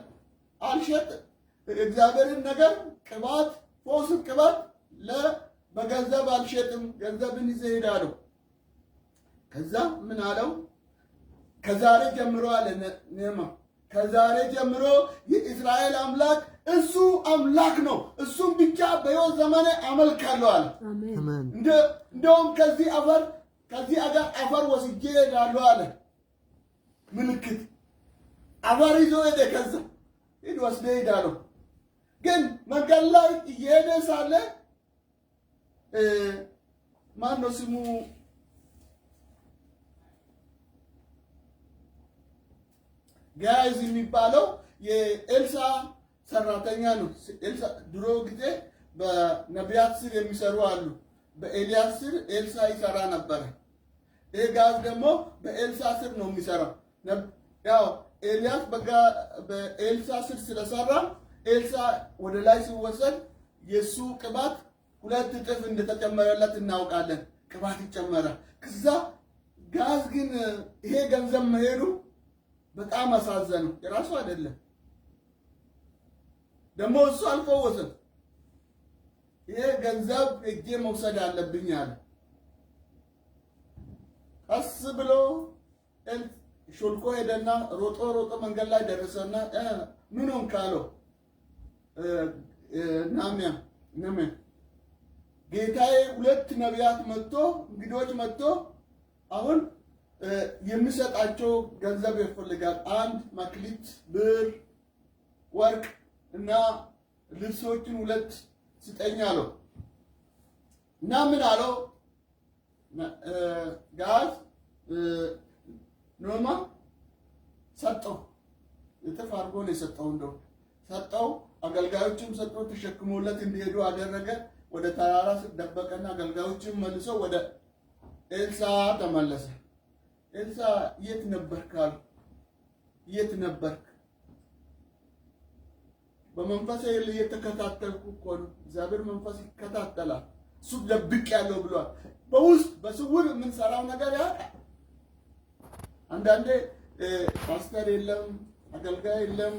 አልሸጥ እግዚአብሔርን ነገር ቅባት ፎስ ቅባት በገንዘብ አልሸጥም፣ ገንዘብን ይዘህ ሂድ አለው። ከዛ ምን አለው? ከዛሬ ጀምሮ አለ ነህምያ፣ ከዛሬ ጀምሮ የእስራኤል አምላክ እሱ አምላክ ነው፣ እሱም ብቻ በሕይወት ዘመኔ አመልካለሁ አለ። እንደውም ከዚህ አገር አፈር ወስጄ እሄዳለሁ አለ። ምልክት አፈር ይዞ ሄደ። ከዛ ሂድ ወስደህ ሂድ አለው። ግን መንገድ ላይ እየሄደ ሳለ ማን ነው ስሙ? ጋይዝ የሚባለው የኤልሳ ሰራተኛ ነው። ኤልሳ ድሮ ጊዜ በነቢያት ስር የሚሰሩ አሉ። በኤልያስ ስር ኤልሳ ይሰራ ነበረ። ይሄ ጋዝ ደግሞ በኤልሳ ስር ነው የሚሰራው። ያው ኤልያስ በኤልሳ ስር ስለሰራ ኤልሳ ወደ ላይ ሲወሰድ የሱ ቅባት 2 እጥፍ እንደተጨመረለት እናውቃለን። ቅባት ይጨመራል። ከዛ ጋዝ ግን ይሄ ገንዘብ መሄዱ በጣም አሳዘነው። የራሱ አይደለም ደግሞ እሱ አልፈወሰም። ይሄ ገንዘብ እጄ መውሰድ አለብኝ አለ። ቀስ ብሎ ሾልኮ ሄደና ሮጦ መንገድ ላይ ደረሰና ምን ሆንክ ካለው ነህምያ ጌታዬ 2 ነቢያት እንግዶች መጥቶ አሁን የሚሰጣቸው ገንዘብ ይፈልጋል። 1 መክሊት ብር፣ ወርቅ እና ልብሶችን 2 ስጠኝ አለው። እና ምን አለው ጋዝ ነህምያ ሰጠው። እጥፍ አድርጎ ነው የሰጠው። እንደው ሰጠው። አገልጋዮችም ሰጠው። ተሸክሞለት እንዲሄዱ አደረገ። ወደ ተራራ ደበቀና አገልጋዮችም መልሶ ወደ ኤልሳ ተመለሰ። ኤልሳ የት ነበርክ አሉ። የት ነበርክ? በመንፈስ እየተከታተልኩ እኮ ነው። እግዚአብሔር መንፈስ ይከታተላል። እሱ ደብቅ ያለው ብሏል። በውስጥ በስውር የምንሰራው ነገር ያውቃል። አንዳንዴ ፓስተር የለም፣ አገልጋይ የለም፣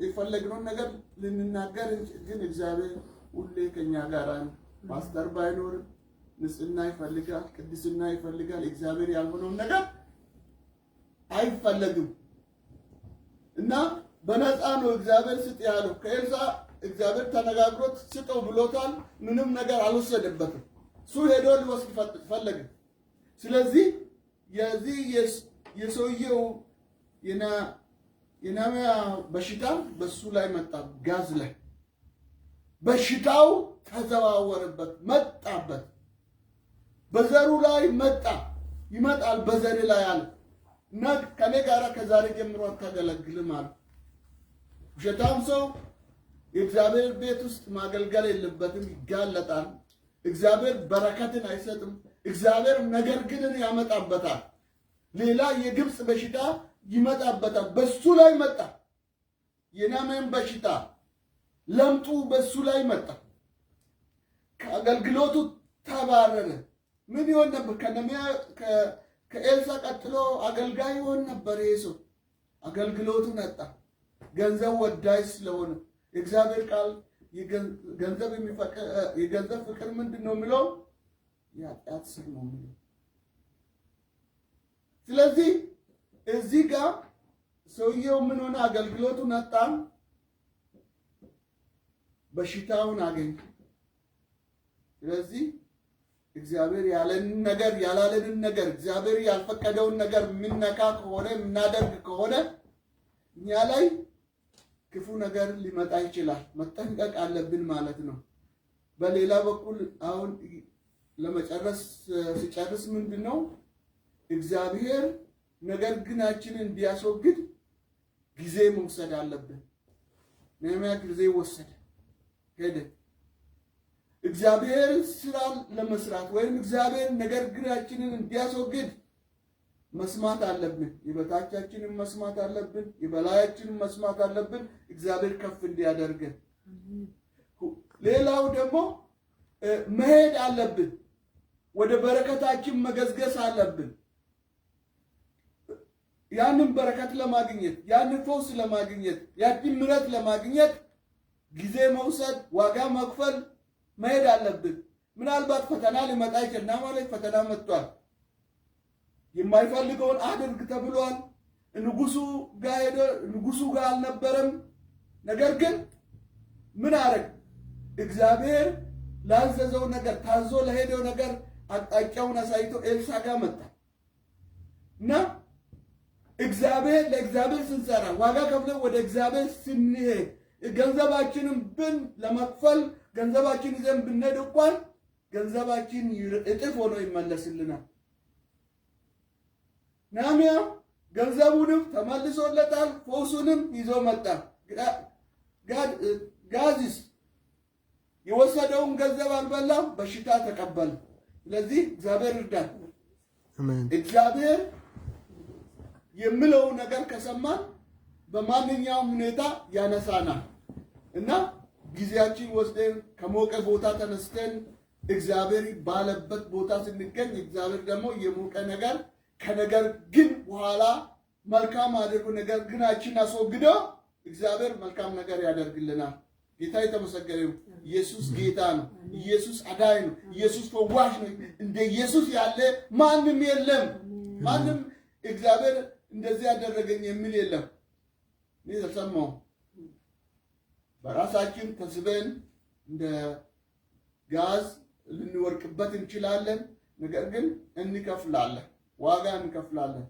የፈለግነውን ነገር ልንናገር ግን እግዚአብሔር ሁሌ ከኛ ጋር ነው። ፓስተር ባይኖርም ንጽህና ይፈልጋል፣ ቅድስና ይፈልጋል። እግዚአብሔር ያልሆነውን ነገር አይፈለግም እና በነፃ ነው እግዚአብሔር ስጥ ያለው። ከኤልሳ እግዚአብሔር ተነጋግሮት ስጠው ብሎታል። ምንም ነገር አልወሰደበትም። እሱ ሄዶ ሊወስድ ፈለገ። ስለዚህ የዚህ የሰውየው የነህምያ በሽታ በሱ ላይ መጣ። ጋዝ ላይ በሽታው ተዘዋወረበት፣ መጣበት። በዘሩ ላይ መጣ። ይመጣል በዘር ላይ አለ እና ከኔ ጋር ከዛሬ ጀምሮ አታገለግልም አለ። ውሸታም ሰው የእግዚአብሔር ቤት ውስጥ ማገልገል የለበትም፣ ይጋለጣል። እግዚአብሔር በረከትን አይሰጥም። እግዚአብሔር ነገር ግን ያመጣበታል። ሌላ የግብፅ በሽታ ይመጣበታል። በሱ ላይ መጣ። የነህምያን በሽታ ለምጡ በሱ ላይ መጣ። ከአገልግሎቱ ተባረረ። ምን ይሆን ነበር? ከኤልሳ ቀጥሎ አገልጋይ ይሆን ነበር። ይሄ ሰው አገልግሎቱን አጣ። ገንዘብ ወዳይ ስለሆነ የእግዚአብሔር ቃል የገንዘብ ፍቅር ምንድን ነው የሚለው? የኃጢአት ስር ነው የሚለው። ስለዚህ እዚህ ጋር ሰውየው ምን ሆነ? አገልግሎቱን አጣ፣ በሽታውን አገኘ። ስለዚህ እግዚአብሔር ያለንን ነገር ያላለንን ነገር እግዚአብሔር ያልፈቀደውን ነገር የምንነካ ከሆነ የምናደርግ ከሆነ እኛ ላይ ክፉ ነገር ሊመጣ ይችላል። መጠንቀቅ አለብን ማለት ነው። በሌላ በኩል አሁን ለመጨረስ ሲጨርስ ምንድን ነው እግዚአብሔር ነገር ግናችንን እንዲያስወግድ ጊዜ መውሰድ አለብን። ነህምያ ጊዜ ወሰደ፣ ሄደ። እግዚአብሔር ስራ ለመስራት ወይም እግዚአብሔር ነገር ግራችንን እንዲያስወግድ መስማት አለብን። የበታቻችንን መስማት አለብን። የበላያችንን መስማት አለብን። እግዚአብሔር ከፍ እንዲያደርገን። ሌላው ደግሞ መሄድ አለብን። ወደ በረከታችን መገስገስ አለብን። ያንን በረከት ለማግኘት ያንን ፈውስ ለማግኘት ያንን ምሕረት ለማግኘት ጊዜ መውሰድ ዋጋ መክፈል መሄድ አለብን። ምናልባት ፈተና ሊመጣ ይችላል ማለት ፈተና መጥቷል። የማይፈልገውን አድርግ ተብሏል። ንጉሱ ጋር ሄዶ ንጉሱ ጋር አልነበረም። ነገር ግን ምን አረግ እግዚአብሔር ላዘዘው ነገር ታዞ ለሄደው ነገር አቅጣጫውን አሳይቶ ኤልሳ ጋር መጣ እና እግዚአብሔር ለእግዚአብሔር ስንሰራ ዋጋ ከፍለን ወደ እግዚአብሔር ስንሄድ ገንዘባችንን ብን ለመክፈል ገንዘባችን ይዘን ብንሄድ እንኳን ገንዘባችን እጥፍ ሆኖ ይመለስልናል። ነህምያ ገንዘቡንም ተመልሶለታል፣ ፈውሱንም ይዞ መጣ። ጋዚስ የወሰደውን ገንዘብ አልበላም፣ በሽታ ተቀበለ። ስለዚህ እግዚአብሔር ይርዳል። አሜን። እግዚአብሔር የሚለው ነገር ከሰማን በማንኛውም ሁኔታ ያነሳናል እና ጊዜያችን ወስደን ከሞቀ ቦታ ተነስተን እግዚአብሔር ባለበት ቦታ ስንገኝ እግዚአብሔር ደግሞ የሞቀ ነገር ከነገር ግን በኋላ መልካም አድርጎ ነገር ግናችን አስወግዶ እግዚአብሔር መልካም ነገር ያደርግልናል። ጌታ የተመሰገነ ይሁን። ኢየሱስ ጌታ ነው። ኢየሱስ አዳኝ ነው። ኢየሱስ ፈዋሽ ነው። እንደ ኢየሱስ ያለ ማንም የለም። ማንም እግዚአብሔር እንደዚህ ያደረገኝ የሚል የለም። እኔ ተሰማው በራሳችን ተስበን እንደ ጋዝ ልንወርቅበት እንችላለን። ነገር ግን እንከፍላለን፣ ዋጋ እንከፍላለን።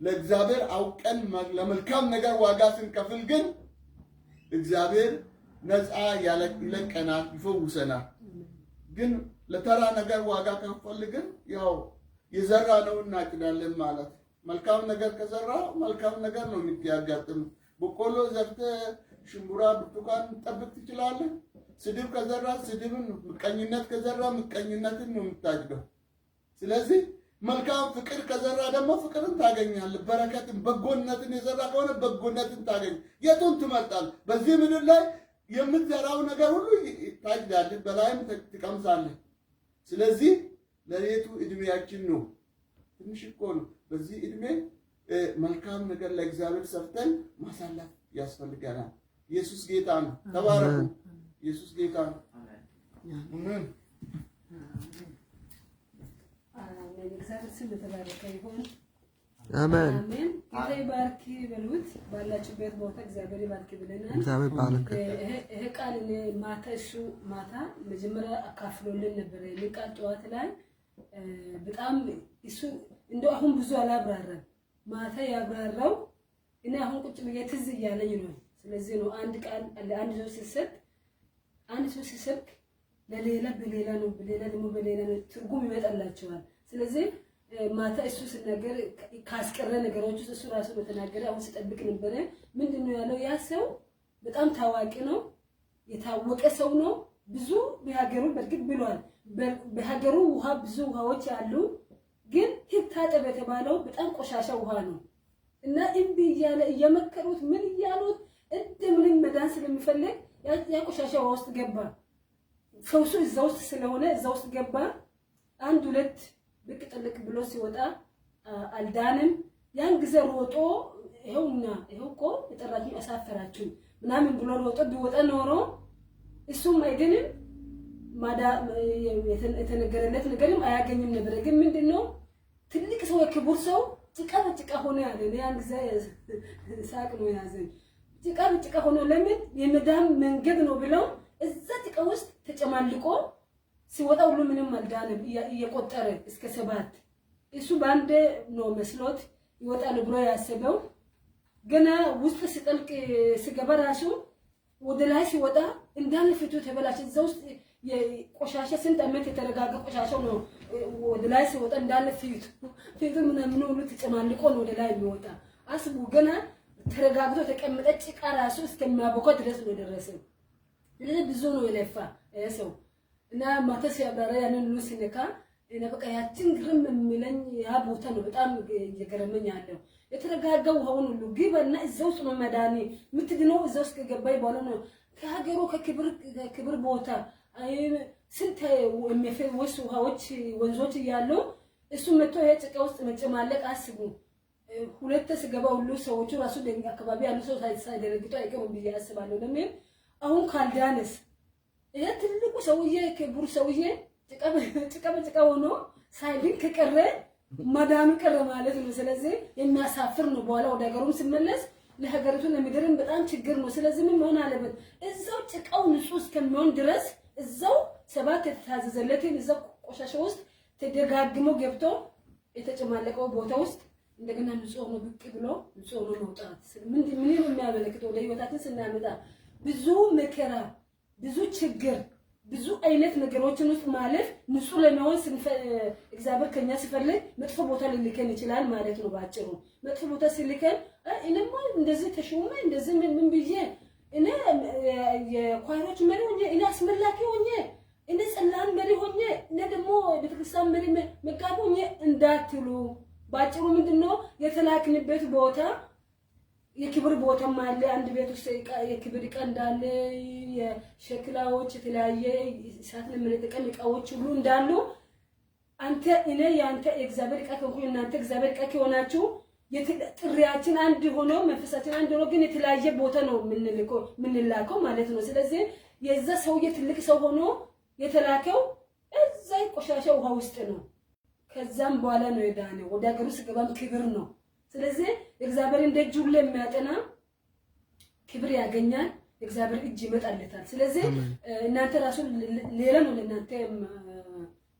ለእግዚአብሔር አውቀን ለመልካም ነገር ዋጋ ስንከፍል ግን እግዚአብሔር ነፃ ይለቀናል፣ ይፈውሰናል። ግን ለተራ ነገር ዋጋ ከፈል ግን ያው የዘራነው እናጭዳለን ማለት ነው። መልካም ነገር ከዘራ መልካም ነገር ነው የሚያጋጥም። በቆሎ ዘርተ ሽምቡራ ብርቱካን ጠብቅ ትችላለህ። ስድብ ከዘራ ስድብን፣ ምቀኝነት ከዘራ ምቀኝነትን ነው የምታጭደው። ስለዚህ መልካም ፍቅር ከዘራ ደግሞ ፍቅርን ታገኛለህ። በረከትን፣ በጎነትን የዘራ ከሆነ በጎነትን ታገኝ። የቱን ትመርጣለህ? በዚህ ምድር ላይ የምትዘራው ነገር ሁሉ ታጭዳለህ፣ በላይም ትቀምሳለህ። ስለዚህ ለሌቱ እድሜያችን ነው፣ ትንሽ እኮ ነው። በዚህ እድሜ መልካም ነገር ለእግዚአብሔር ሰርተን ማሳለፍ ያስፈልገናል። ኢየሱስ ጌታ ነው። ተባረኩ። ኢየሱስ ጌታ ነው። አሜን። እግዚአብሔር ስም የተባረከ ይሁን። አሜን። አሜን። ጌታ ይባርክ በሉት። ባላችሁበት ቦታ እግዚአብሔር ይባርክ ብለናል። እግዚአብሔር ባርክ። ይሄ ቃል ማታ መጀመሪያ አካፍሎልን ነበር። ይሄ ቃል ጠዋት ላይ በጣም እሱ እንደው አሁን ብዙ አላብራራም። ማታ ያብራራው እኔ አሁን ቁጭ ብዬ ትዝ እያለኝ ነው። ስለዚህ ነው አንድ ቃል ለአንድ ሰው ሲሰብክ ለሌላ በሌላ ነው፣ በሌላ ደግሞ በሌላ ነው ትርጉም ይመጣላቸዋል። ስለዚህ ማታ እሱ ሲናገር ካስቀረ ነገሮች ውስጥ እሱ ራሱ በተናገረ አሁን ሲጠብቅ ነበረ። ምንድነው ያለው? ያ ሰው በጣም ታዋቂ ነው፣ የታወቀ ሰው ነው። ብዙ በሀገሩ በርግጥ ብሏል። በሀገሩ ውሃ ብዙ ውሃዎች አሉ፣ ግን ታጠብ የተባለው በጣም ቆሻሻ ውሃ ነው እና እምቢ እያለ እየመከሩት ምን እያሉት እንደምንም መዳን ስለሚፈልግ ያ ቆሻሻ ውሃ ውስጥ ገባ። ፈውሱ እዛ ውስጥ ስለሆነ እዛ ውስጥ ገባ። አንድ ሁለት ብቅ ጥልቅ ብሎ ሲወጣ አልዳንም። ያን ጊዜ ሮጦ ይኸውና ይኸው እኮ የጠራችሁኝ አሳፈራችሁኝ ምናምን ብሎ ሮጦ ቢወጣ ኖሮ እሱም አይድንም የተነገረለት ነገርም አያገኝም ነበር። ግን ምንድነው ትልቅ ሰው የክቡር ሰው ጭቃ በጭቃ ሆነ ያለ ያን ጊዜ ሳቅ ነው ያዘኝ። ጭቃ በጭቃ ሆነ ለምን የመዳን መንገድ ነው ብለው እዛ ጭቃ ውስጥ ተጨማልቆ ሲወጣ ሁሉ ምንም አልዳንም። እየቆጠረ እስከ 7 እሱ ባንዴ ነው መስሎት ይወጣል ብሎ ያሰበው። ገና ውስጥ ሲጠልቅ ሲገባ ራሱ ወደ ላይ ሲወጣ እንዳለ ፊቱ ተበላሸ። እዛ ውስጥ የቆሻሻ ስንት ዓመት የተረጋጋ ቆሻሻው ነው ወደ ላይ ሲወጣ እንዳለ ፊቱ ምናምን ሁሉ ተጨማልቆ ነው ወደ ላይ የሚወጣ። አስቡ ገና ተረጋግቶ ተቀመጠ ጭቃ ራሱ እስከሚያቦካ ድረስ ነው ደረሰው። ስለዚህ ብዙ ነው የለፋ ሰው እና ማታ ሲያብራራ ያንን ሁሉ ሲነካ እና በቃ ያችን ግርም የሚለኝ ያ ቦታ ነው በጣም እየገረመኝ ያለው። የተረጋጋው ውሃውን ሁሉ ግበና እዛው ውስጥ ነው መዳኒ የምትድነው እዛው ውስጥ ገባይ በኋላ ነው ከሀገሩ ከክብር ቦታ ስንት የሚፈወሱ ውሃዎች ወንዞች እያሉ እሱ መጥቶ ይሄ ጭቃ ውስጥ መጨማለቅ አስቡ። ሁለት ስገባ ሁሉ ሰዎቹ ራሱ አካባቢ ያሉ ሰው ሳይደረግጡ አይቀሩም ብዬ አስባለሁ። ለምን አሁን ካልዳነስ ይሄ ትልቁ ሰውዬ ክቡር ሰውዬ ጭቃ በጭቃ ሆኖ ሳይድን ከቀረ ማዳኑ ቀረ ማለት ነው። ስለዚህ የሚያሳፍር ነው። በኋላ ወደ ሀገሩም ሲመለስ ለሀገሪቱ ለምድርም በጣም ችግር ነው። ስለዚህ ምን መሆን አለበት? እዛው ጭቃው ንጹህ እስከሚሆን ድረስ እዛው ሰባት የተታዘዘለትን እዛው ቆሻሻ ውስጥ ተደጋግሞ ገብቶ የተጨማለቀው ቦታ ውስጥ እንደገና ንጹህ ሆኖ ብቅ ብሎ ንጹህ ሆኖ መውጣት ምን ነው የሚያመለክተው? ለህይወታችን ስናመጣ ብዙ መከራ፣ ብዙ ችግር፣ ብዙ አይነት ነገሮችን ውስጥ ማለፍ ንጹህ ለመሆን እግዚአብሔር ከኛ ሲፈልግ መጥፎ ቦታ ሊልከን ይችላል ማለት ነው። ባጭሩ መጥፎ ቦታ ሲልከን እኔማ እንደዚህ ተሾመ እንደዚህ ምን ብዬ እኔ የኳይሮች መሪ ሆኜ እኔ አስመላኪ ሆኜ እኔ ጸላን መሪ ሆኜ እኔ ደግሞ ቤተክርስቲያን መሪ መጋቢ ሆኜ እንዳትሉ። ባጭሩ ምንድነው የተላክንበት ቦታ የክብር ቦታም አለ። አንድ ቤት ውስጥ የክብር ዕቃ እንዳለ የሸክላዎች የተለያየ እሳት ለመጠቀም ዕቃዎች ሁሉ እንዳሉ አንተ እኔ ያንተ እግዚአብሔር ዕቃ ከሆንኩ እናንተ እግዚአብሔር ዕቃ ከሆናችሁ ጥሪያችን አንድ ሆኖ መንፈሳችን አንድ ሆኖ ግን የተለያየ ቦታ ነው የምንላከው ማለት ነው። ስለዚህ የዛ ሰውዬ ትልቅ ሰው ሆኖ የተላከው እዛ ቆሻሻ ውሃ ውስጥ ነው። ከዛም በኋላ ነው የዳነው። ወደ ሀገሩ ሲገባም ክብር ነው። ስለዚህ እግዚአብሔርን ደጅ ሁሉ የሚያጠና ክብር ያገኛል። እግዚአብሔር እጅ ይመጣለታል። ስለዚህ እናንተ ራሱ ሌላ ነው ለእናንተ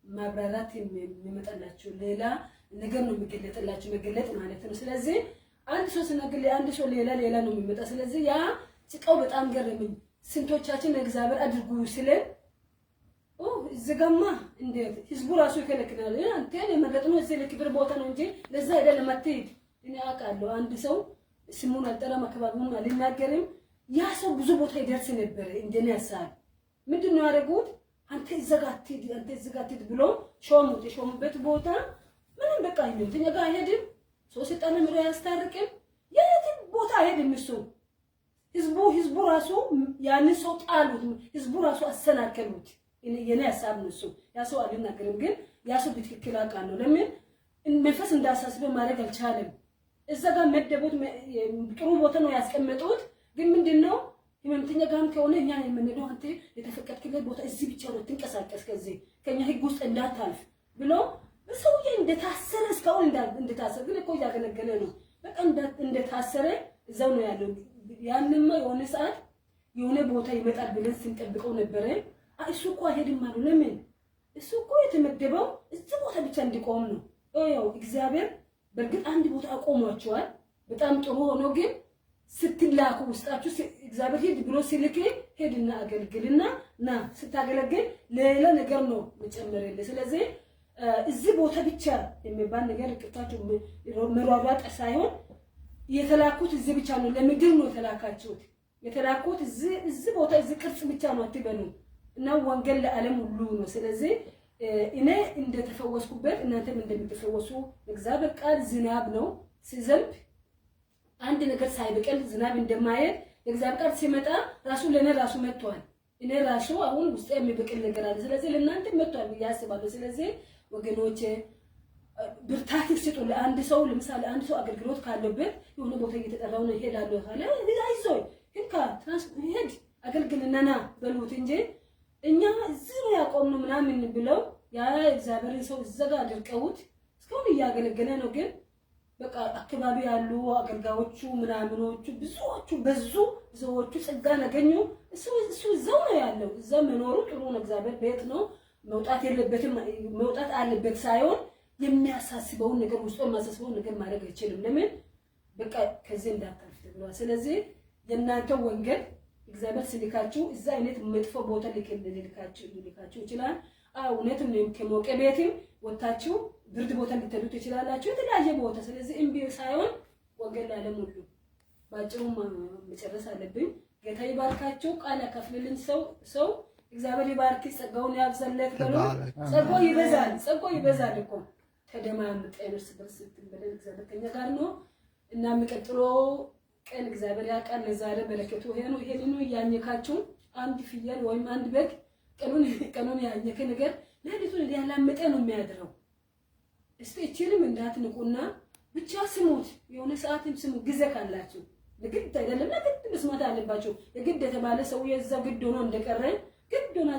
ማብራራት የሚመጣላችሁ ሌላ ነገር ነው የሚገለጥላችሁ መገለጥ ማለት ነው። ስለዚህ አንድ ሰው ሲነግል አንድ ሰው ሌላ ነው የሚመጣ። ስለዚህ ያ ጭቃው በጣም ገረመኝ። ስንቶቻችን እግዚአብሔር አድርጉ ሲለን ዝጋማ እንዴት ህዝቡ ራሱ ይከለክላል። አንተ የመረጥነው እዚህ ለክብር ቦታ ነው እንጂ ለዛ አይደለም አትሄድ። እኔ አውቃለሁ አንድ ሰው ስሙን አልጠራም አካባቢውን አልናገርም። ያ ሰው ብዙ ቦታ ይደርስ ነበር እንደኔ ያሳል። ምንድነው ያደረጉት? አንተ ዘጋትድ አንተ ዘጋትድ ብሎ ሾሙት። የሾሙበት ቦታ ምንም በቃ እንተኛ ጋር አይሄድም። ሰው ሲጣለ ምሮ ያስታርቅም የትም ቦታ አይሄድም። እሱ ህዝቡ ራሱ ያን ሰው ጣሉት። ህዝቡ ራሱ አሰናከሉት። የኔ ሐሳብ ነው እሱ። ያ ሰው አልናገርም ግን ያ ሰው በትክክል አውቃለሁ። ለምን መንፈስ እንዳሳስበ ማድረግ አልቻለም። እዛ ጋር መደቡት ጥሩ ቦታ ነው ያስቀመጡት። ግን ምንድነው ህመምተኛ ጋርም ከሆነ እኛ የምንለው አንተ የተፈቀድክለት ቦታ እዚህ ብቻ ነው ትንቀሳቀስ ከዚህ ከኛ ህግ ውስጥ እንዳታልፍ ብሎ ሰውዬ እንደታሰረ እስካሁን እንደታሰረ ግን እኮ ያገለገለ ነው። በቃ እንደታሰረ እዛው ነው ያለው። ያንንም የሆነ ሰዓት የሆነ ቦታ ይመጣል ብለን ስንጠብቀው ነበረ። እሱ እኮ አይሄድም ማለት ለምን? እሱ እኮ የተመደበው እዚህ ቦታ ብቻ እንዲቆም ነው። ያው እግዚአብሔር በእርግጥ አንድ ቦታ አቆሟቸዋል። በጣም ጥሩ ሆኖ ግን ስትላኩ ውስጣችሁ እግዚአብሔር ሄድ ብሎ ሲልክ ሄድና አገልግልና ና ስታገለግል ሌላ ነገር ነው መጨመርልህ። ስለዚህ እዚህ ቦታ ብቻ የሚባል ነገር ቅጣችሁ መሯሯጥ ሳይሆን የተላኩት እዚህ ብቻ ነው። ለምድር ነው የተላካችሁት። የተላኩት እዚህ ቦታ እዚህ ቅርጽ ብቻ ነው አትበሉ እና ወንጌል ለዓለም ሁሉ ነው። ስለዚህ እኔ እንደተፈወስኩበት እናንተም እንደምትፈወሱ እግዚአብሔር ቃል ዝናብ ነው ሲዘንብ አንድ ነገር ሳይበቀል ዝናብ እንደማይል እግዚአብሔር ቃል ሲመጣ ራሱ ለኔ ራሱ መጥቷል። እኔ ራሱ አሁን ውስጥ የሚበቀል ነገር አለ። ስለዚህ ለእናንተ መጥቷል ብዬ አስባለሁ። ስለዚህ ወገኖቼ ብርታት ይስጡ። ለአንድ ሰው ለምሳሌ አንድ ሰው አገልግሎት ካለበት የሆነ ቦታ እየተጠራው ነው ይሄዳለሁ ካለ አይዞህ እንካ ሄድ አገልግልና ና በሉት እንጂ እኛ እዚህ ነው ያቆምነው ምናምን ብለው ያ እግዚአብሔርን ሰው እዛ ጋር አድርቀውት እስካሁን እያገለገለ ነው። ግን በቃ አካባቢ ያሉ አገልጋዮቹ ምናምኖቹ ብዙዎቹ ጸጋ ነገኙ። እሱ እዛው ነው ያለው። እዛ መኖሩ ጥሩ ነው። እግዚአብሔር ቤት ነው። መውጣት አለበት ሳይሆን የሚያሳስበውን ነገር ውስጥ የማሳስበውን ነገር ማድረግ አይችልም። ለምን በቃ ከዚህ እንዳታልፍ ብሏል። ስለዚህ የእናንተ ወንጌል እግዚአብሔር ሲልካችሁ እዛ አይነት መጥፎ ቦታ ሊልካችሁ ይችላል። እውነትም ነው። ከሞቀ ቤትም ወጣችሁ ብርድ ቦታ ልትሄዱ ትችላላችሁ፣ የተለያየ ቦታ። ስለዚህ እምቢ ሳይሆን ወንጌል ለዓለም ሁሉ ባጭሩ መጨረስ አለብኝ። ጌታ ይባርካችሁ። ቃል ያካፍልልን ሰው እግዚአብሔር ይባርክ፣ ጸጋውን ያብዛለት በሉ። ጸጋው ይበዛል እኮ ተደማምጠን እርስ በርስ ብለን እግዚአብሔር ከኛ ጋር ነው እና የሚቀጥለው ቀን እግዚአብሔር ያውቃል። ለዛሬ በረከቱ ይሄንን ያኘካችሁ አንድ ፍየል ወይም አንድ በግ ቀኑን ያኘከ ነገር ለሊቱን ያላመጠ ነው የሚያድረው። እስቲ እቺንም እንዳትንቁና ብቻ ስሙት። የሆነ ሰዓትም ስሙ ጊዜ ካላችሁ ለግድ አይደለም ለግድ መስማት አለባችሁ። የግድ የተባለ ሰው የዛው ግድ ሆኖ እንደቀረ ግድ ሆነ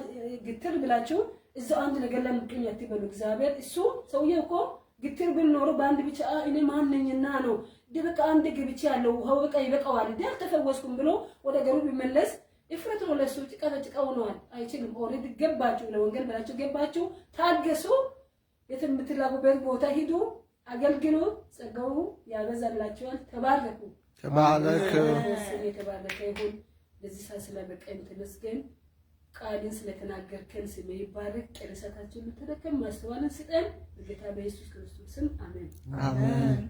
ግትር ብላችሁ እዛው አንድ ነገር ለምቀኝ አትበሉ። እግዚአብሔር እሱ ሰውዬው እኮ ግትር ቢኖር በአንድ ብቻ እኔ ማንነኝና ነው ደበቃ አንድ ግብቻ ያለው ውሃው በቃ ይበቃዋል ዳር ተፈወስኩም ብሎ ወደ ገሩ ቢመለስ እፍረት ነው ለሱ ጭቃው ነዋል። አይችልም። ኦሬዲ ገባችሁ ለወንጌል ብላችሁ ገባችሁ፣ ታገሱ፣ የምትላኩበት ቦታ ሂዱ፣ አገልግሉ፣ ጸጋው ያበዛላችኋል። ተባረኩ። የተባረከ ይሁን። ለዚህ ሰዓት ስለበቃኝ ተመስገን። ቃልን ስለተናገርከን ስም ይባረክ። ቅርሰታችንን ተደከም ማስተዋልን ስጠን። በጌታ በኢየሱስ ክርስቶስ ስም አሜን።